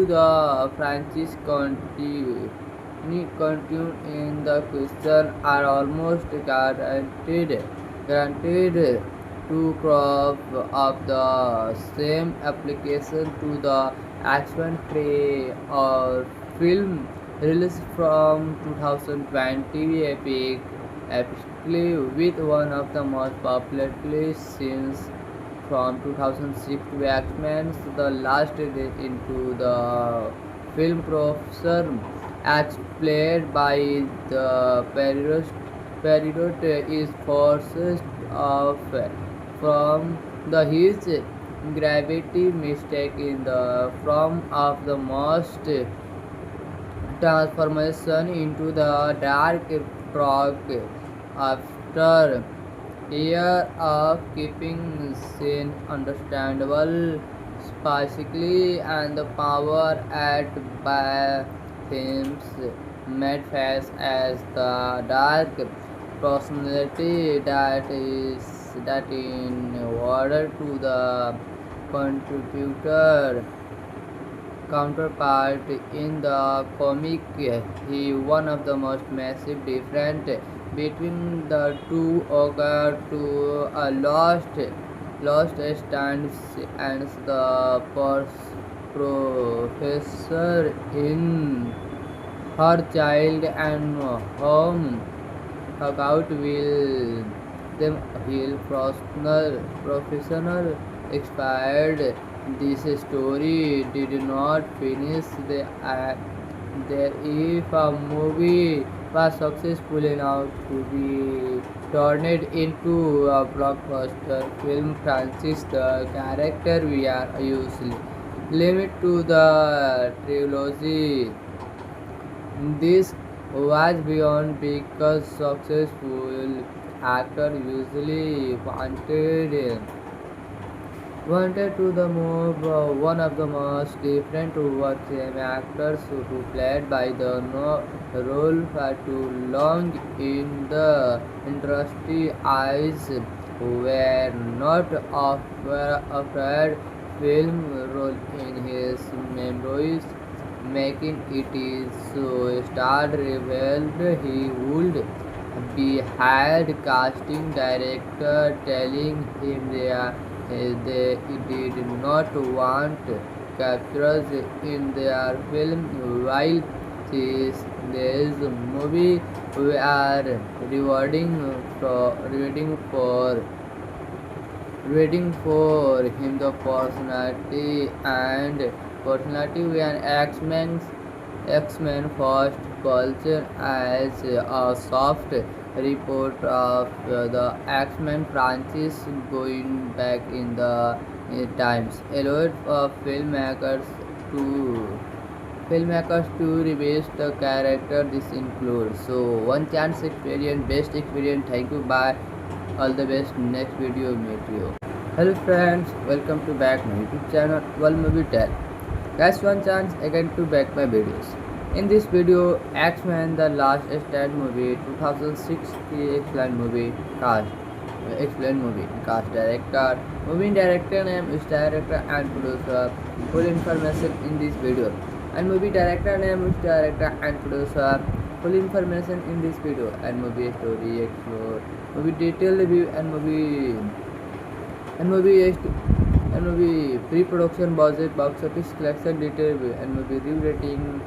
the franchise continue in the question are almost guaranteed to crop of the same application to the action play or film released from 2020 epically with one of the most popular scenes from 2006 to X-Men The Last Day into the film Professor X played by the Peridot is forced off from the his gravity mistake in the form of the most transformation into the dark frog after year of keeping sin understandable specifically and the power at by themes made face as the dark personality that in order to the contributor counterpart in the comic he one of the most massive difference between the two occur to a lost stands and the professor in her child and home about will them heal professional expired. This story did not finish there if a movie was successful enough to be turned into a blockbuster film franchise. The character we are usually limit to the trilogy. This was beyond because successful actor usually wanted wanted to the move one of the most different work actors who played by the role for too long in the industry eyes were not afraid film role in his memories making it is so star revealed he would be hired casting director telling him they did not want captures in their film while this movie we are rewarding for waiting for him the personality when X-Men first culture as a soft report of the X-Men franchise going back in the times allowed to filmmakers to revisit the character this includes so one chance experience best experience thank you bye all the best next video meet you. Hello friends, welcome to back my YouTube channel World Movie Tell. Guys, one chance again to back my videos. In this video, X-Men The Last Stand movie 2006 explain movie cast. Explain movie cast director, movie director name is director and producer. Full information in this video. And movie director name is director and producer. Full information in this video and movie story explore, movie detail review and movie pre-production budget, box office collection detail and movie review rating,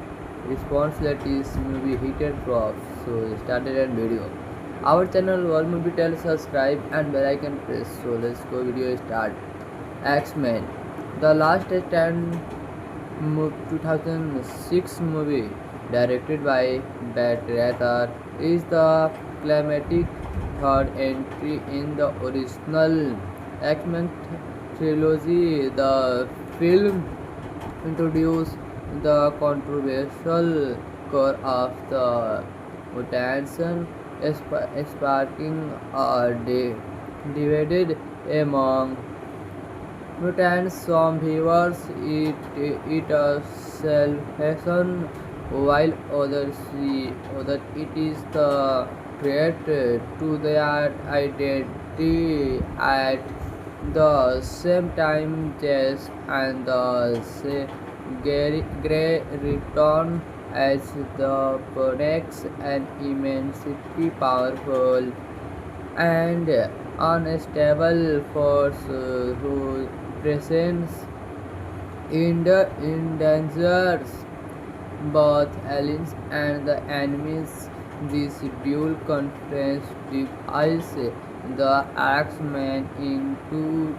response latest movie hit and flop. So started and video. Our channel World Movie Tell subscribe and bell icon press. So let's go video start. X-Men, The Last Stand 2006 movie directed by Brett Ratner is the climatic third entry in the original X-Men trilogy. The film introduced the controversial core of the mutants, sparking a divided among mutants. Some viewers it a salvation, while others see that it is the threat to their identity. At the same time, Jess and the Grey return as the connects an immensely powerful and unstable force whose presence endangers both allies and the enemies. This dual conference divides the X-Men into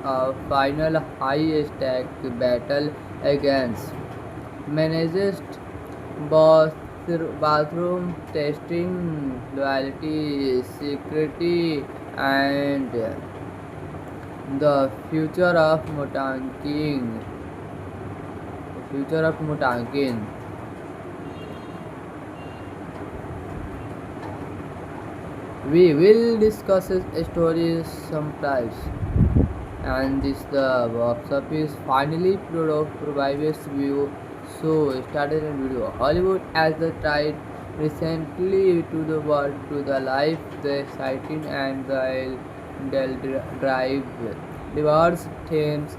a final high-stakes battle against manages both bathroom testing, loyalty, security, and the future of Mutanking. Future of Mutankin. We will discuss his stories sometimes. And this the box office finally provides view. So started a video. Hollywood as the tried recently to the world to the life the exciting and the drive diverse themes.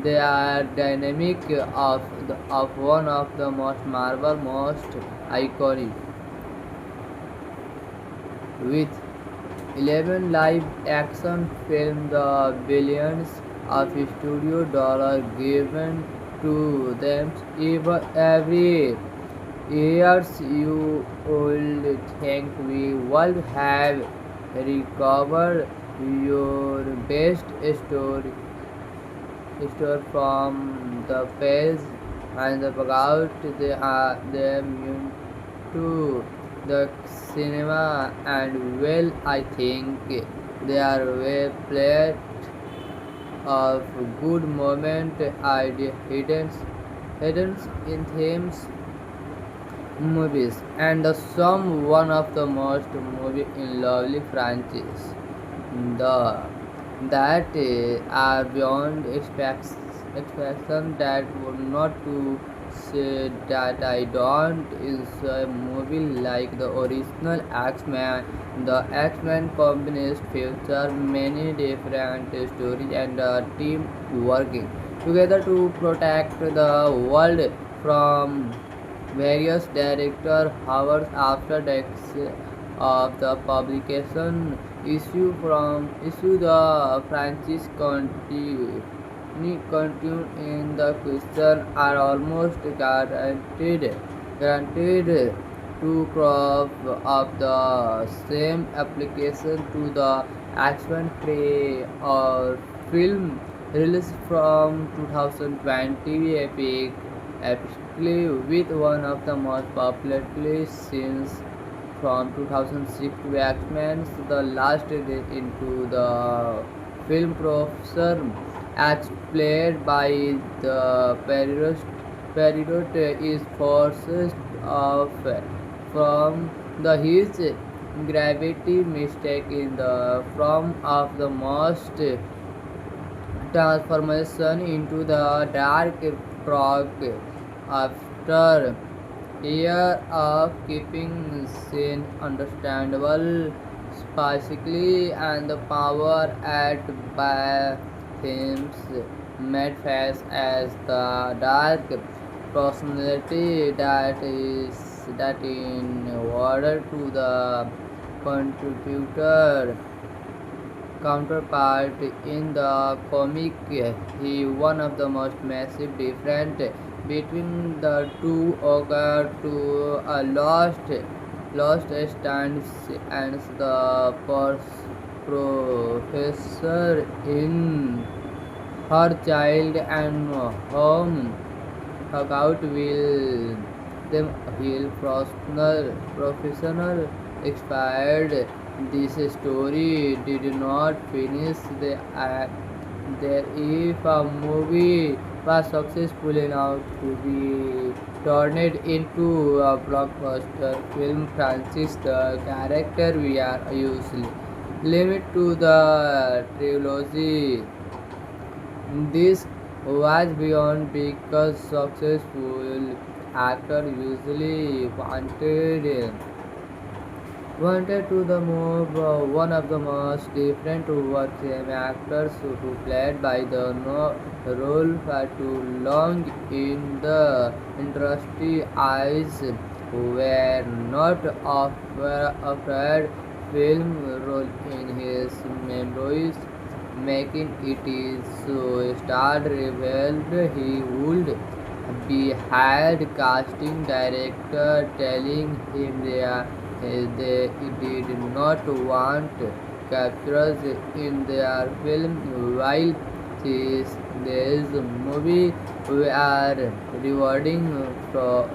They are dynamic of one of the most Marvel most iconic with 11 live action films, the billions of studio dollars given to them every year, you would think we would have recovered your best story from the page and the out they are them to the cinema and well I think they are well played of good moment idea hidden in themes movies and the some one of the most movie in lovely franchise. The that are beyond expectation. That would not to say that I don't enjoy movie like the original X-Men. The X-Men combines feature many different stories and team working together to protect the world from various director hours after the of the publication issue the franchise continue in the question are almost guaranteed to crop of the same application to the action play or film released from 2020 epically with one of the most popular plays since from 2006 to X-Men the last day into the film Professor X played by the Peridot is forced off from the his gravity mistake in the form of the most transformation into the dark frog after year of keeping sin understandable specifically and the power at by themes made face as the dark personality that in order to the contributor counterpart in the comic he one of the most massive difference between the two occurred to a lost stands and the professor in her child and home about will them heal professional expired. This story did not finish there if a movie was successful enough to be turned into a blockbuster film franchise. The character we are usually limit to the trilogy. This was beyond because successful actor usually wanted to the move one of the most different were same actors who played by the role for too long in the industry eyes were not afraid film role in his memories making it is so star revealed he would be had casting director telling him they did not want captures in their film while this movie we are rewarding for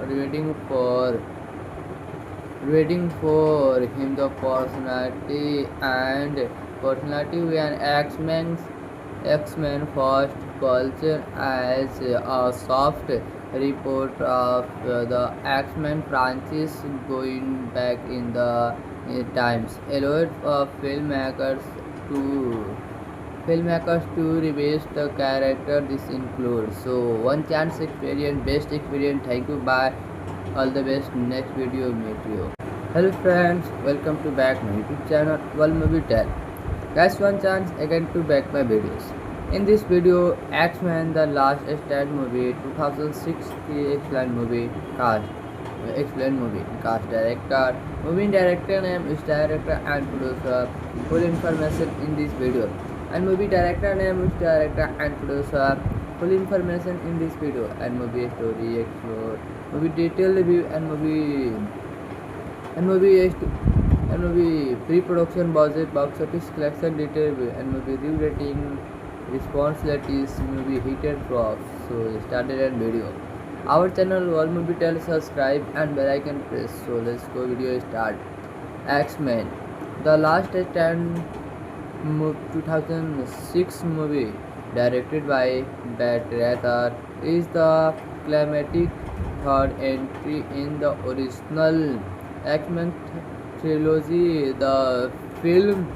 reading for him the personality when X-Men first culture as a soft report of the X-Men franchise going back in the times allowed to filmmakers to revisit the character this includes so one chance experience best experience thank you bye all the best next video meet you. Hello friends, welcome to back my YouTube channel World Movie Tell. Guys, one chance again to back my videos. In this video, X-Men The Last Stand movie 2006 explain movie cast director, movie director name is director and producer. Full information in this video. And movie director name is director and producer. Full information in this video and movie story explore, movie detail review and movie pre-production budget, box office collection detail and movie review rating, response latest movie hit and flop. So started and video. Our channel World Movie Tell subscribe and bell icon press. So let's go video start. X-Men The Last Stand 2006 movie directed by Brett Ratner is the climatic third entry in the original X-Men trilogy. The film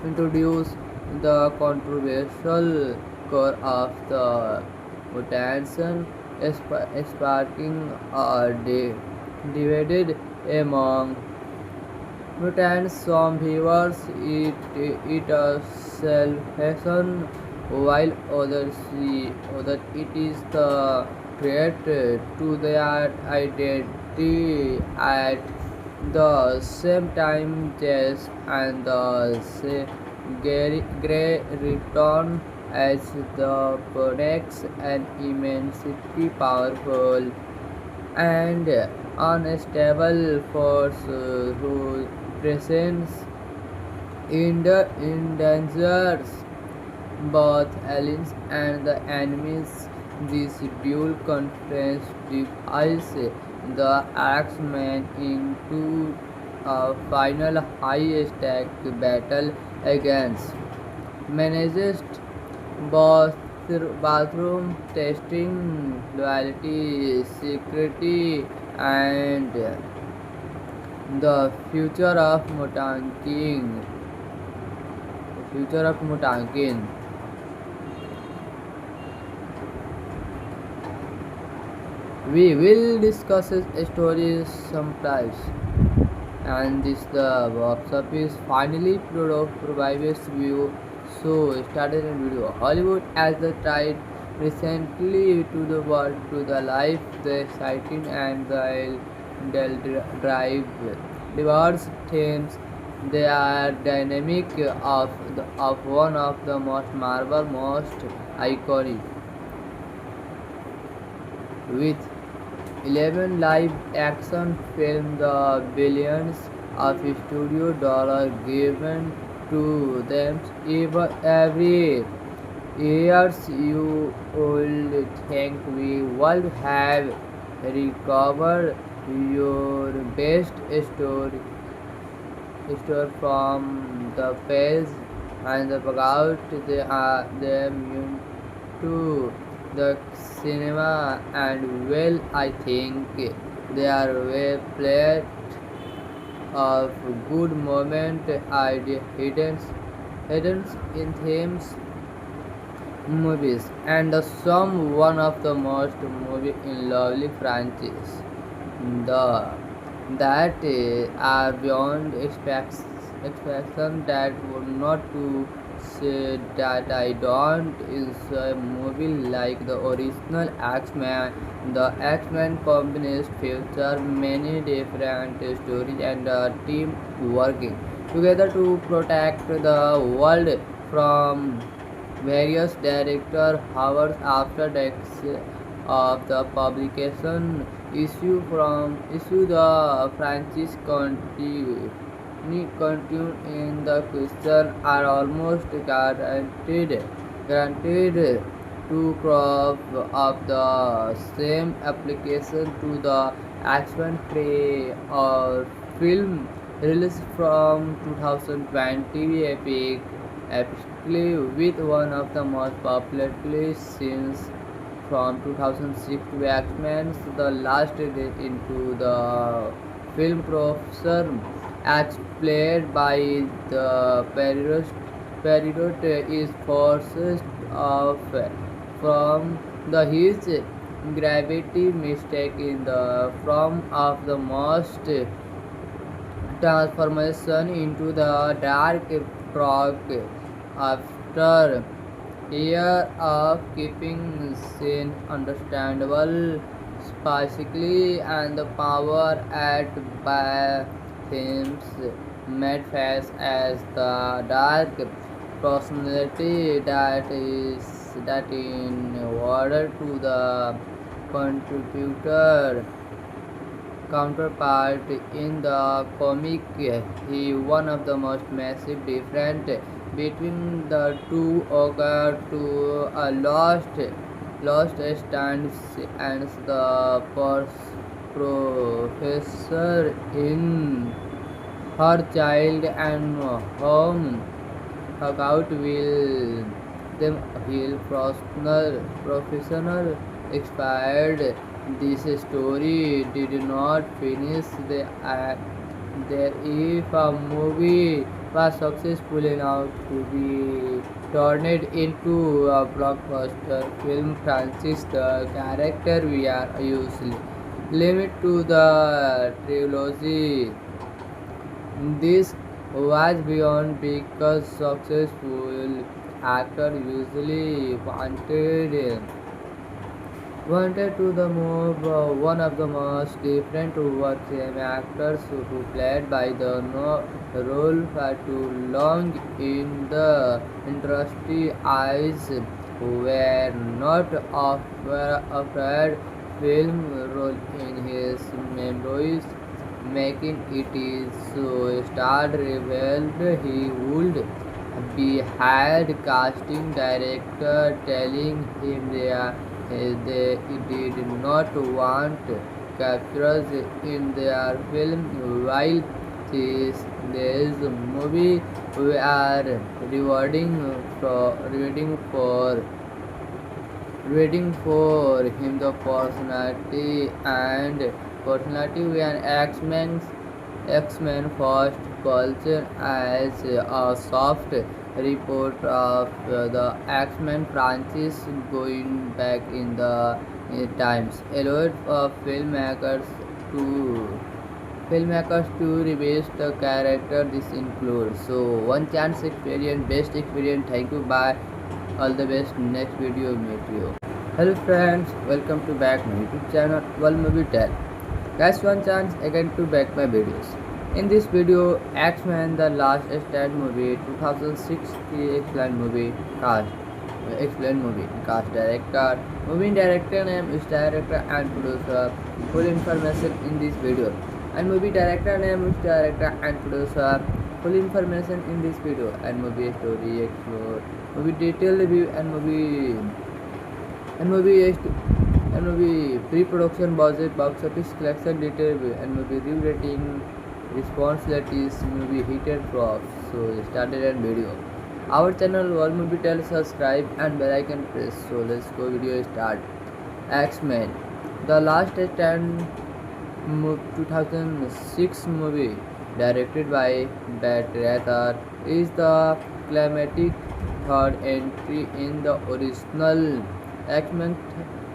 introduced the controversial core of the mutation, sparking a divided among mutants. Some viewers it a salvation, while others see that it is the threat to their identity. At the same time, Jess and the Grey return as the products an immensely powerful and unstable force whose presence endangers both allies and the enemies. This dual conference divides the X-Men into a final high-stakes battle against manages both bathroom testing, loyalty, security, and the future of Mutanking. Future of Mutankin. We will discuss his stories sometimes. And this the box office finally provides view. So started in video. Hollywood as the tried recently to the world to the life, the exciting and the drive diverse themes. They are dynamic of one of the most marvel most iconic with 11 live action films, the billions of studio dollars given to them every year, you would think we would have recovered your best story from the page and the out them to the cinema, and well, I think they are well played of good moment idea hidden in themes movies and the some one of the most movie in lovely franchise the that are beyond expectation that would not to say that I don't is a movie like the original X-Men. The X-Men combines feature many different stories and a team working together to protect the world from various director hours after the of the publication issue the franchise continue in the question are almost guaranteed to crop of the same application to the action play or film released from 2020 epically with one of the most popular scenes from 2006 to X-Men The Last Day into the film Professor X played by the Peridot is forced off from the his gravity mistake in the form of the most transformation into the dark frog after year of keeping sin understandable specifically and the power at by themes made face as the dark personality that in order to the contributor counterpart in the comic. He one of the most massive difference between the two occur to a lost stands and the professor in her child and home about will them heal professional expired. This story did not finish there if a movie was successful enough to be turned into a blockbuster film franchise. The character we are usually limit to the trilogy. This was beyond because successful actor usually wanted to the move one of the most different working actors who played by the role for too long in the industry eyes were not afraid film role in his memories making it is so star revealed he would be had casting director telling him they did not want captures in their film while this movie we are rewarding for reading for him the personality when X-Men first culture as a soft report of the X-Men franchise going back in the times allowed to revisit the character this includes. So one chance experience, best experience, thank you, bye. All the best. Next video meet you. Hello friends, welcome to back my YouTube channel World Movie Tell. Guys, one chance again to back my videos. In this video, X-Men The Last Stand movie 2006 explain movie cast director, movie director name is director and producer. Full information in this video. And movie director name is director and producer. Full information in this video and movie story explore, movie detail review and movie pre-production budget, box office collection detail review and movie review rating, responsibilities, movie hit and flops. So started and video. Our channel World Movie Tell, subscribe and bell icon press. So let's go video start. X-Men The Last Stand 2006 movie directed by Brett Ratner is the climatic third entry in the original X-Men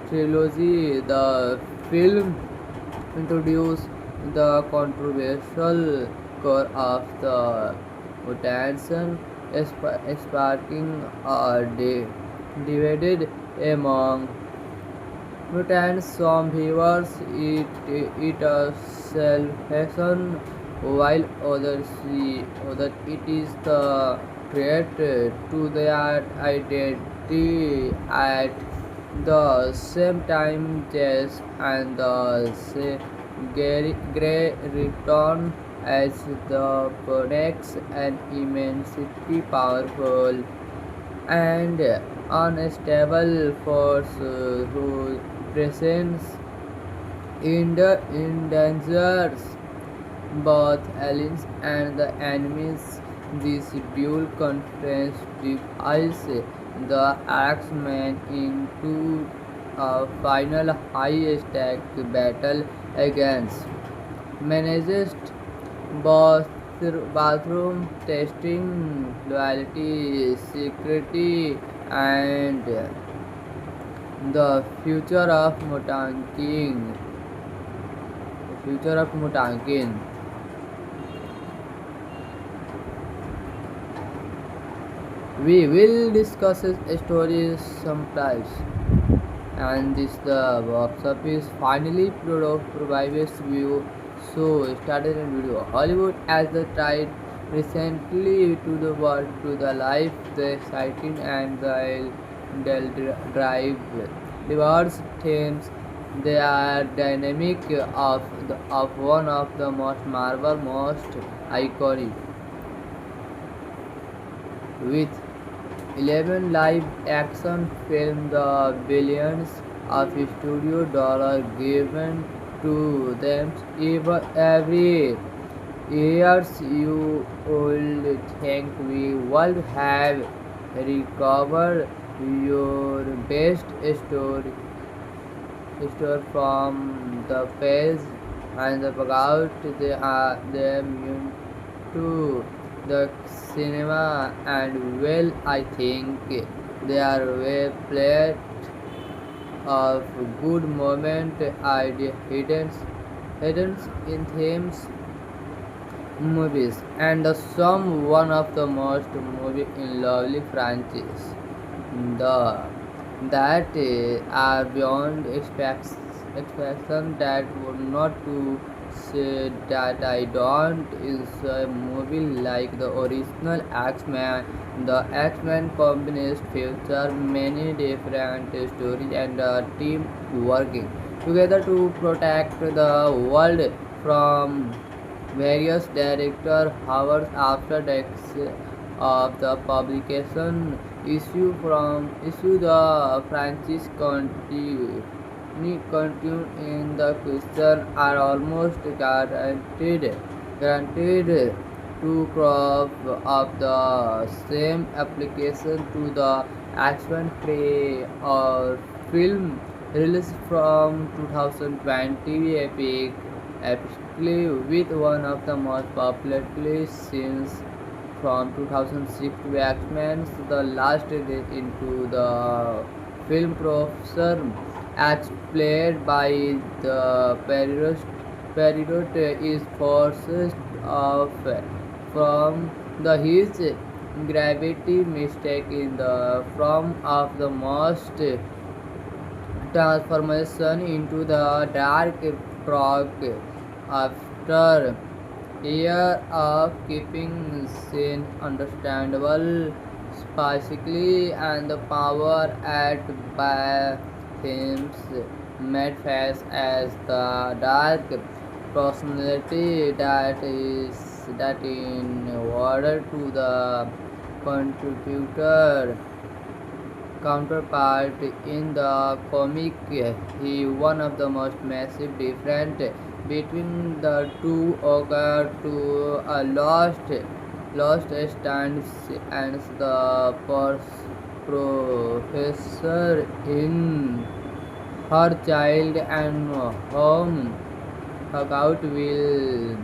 trilogy. The film introduced the controversial core of the mutants, sparking a divided among mutants. Some viewers it a salvation, while others see that it is the threat to their identity. At the same time, Jess and the Grey return as the products an immensely powerful and unstable force whose presence endangers both allies and the enemies. This dual conference divides the X-Men into a final high-stakes battle against menaces, both bathroom testing, loyalty, security, and the future of mutanking. Future of mutanking. We will discuss his stories sometimes. And this the box office finally provides view. So started in video. Hollywood as the tried recently to the world to the life, the exciting and the drive diverse themes. They are dynamic of one of the most Marvel most iconic with 11 live action films, the billions of studio dollars given to them every year, you would think we would have recovered your best story from the page and the out they are them to the cinema, and well, I think they are well played of good moment idea hidden in themes movies and the some one of the most movie in lovely franchise the that are beyond expectation that would not to say that I don't is a movie like the original X-Men. The X-Men combines feature many different stories and a team working together to protect the world from various director hours after the of the publication issue the franchise continue in the question are almost guaranteed to crop of the same application to the action play or film released from 2020 epically with one of the most popular scenes from 2006 to X-Men The Last Day into the film Professor X played by the Peridot is forced off from the his gravity mistake in the form of the most transformation into the dark frog after year of keeping sin understandable specifically and the power at by themes made face as the dark personality that in order to the contributor counterpart in the comic he one of the most massive difference between the two occur to a lost stands and the professor in her child and home Hookout will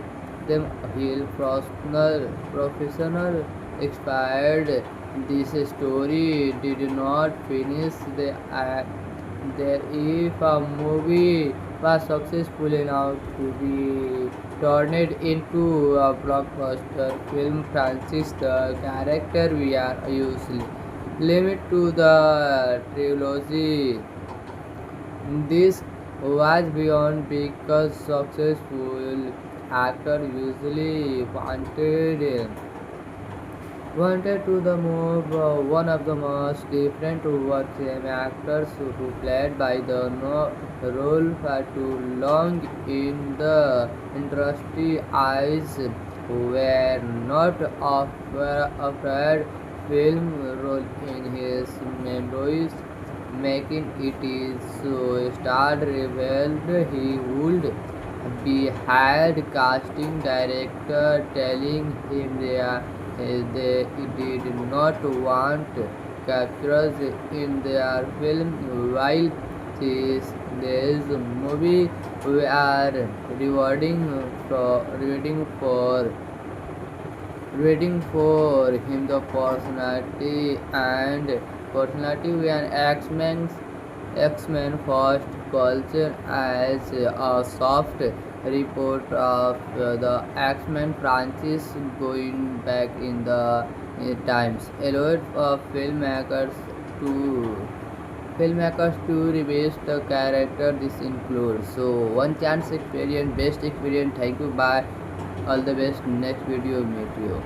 them heal professional expired. This story did not finish there if a movie was successful enough to be turned into a blockbuster film franchise. The character we are usually limit to the trilogy this was beyond because successful actors usually wanted to the move one of the most different were same actors who played by the role for too long in the industry eyes were not afraid film role in his memories making it is so star revealed he would be hired casting director telling him they did not want captures in their film while this movie we are reading for him the personality when X-Men first culture as a soft report of the X-Men franchise going back in the times allowed to revisit the character this includes so one chance experience best experience thank you bye all the best next video meet you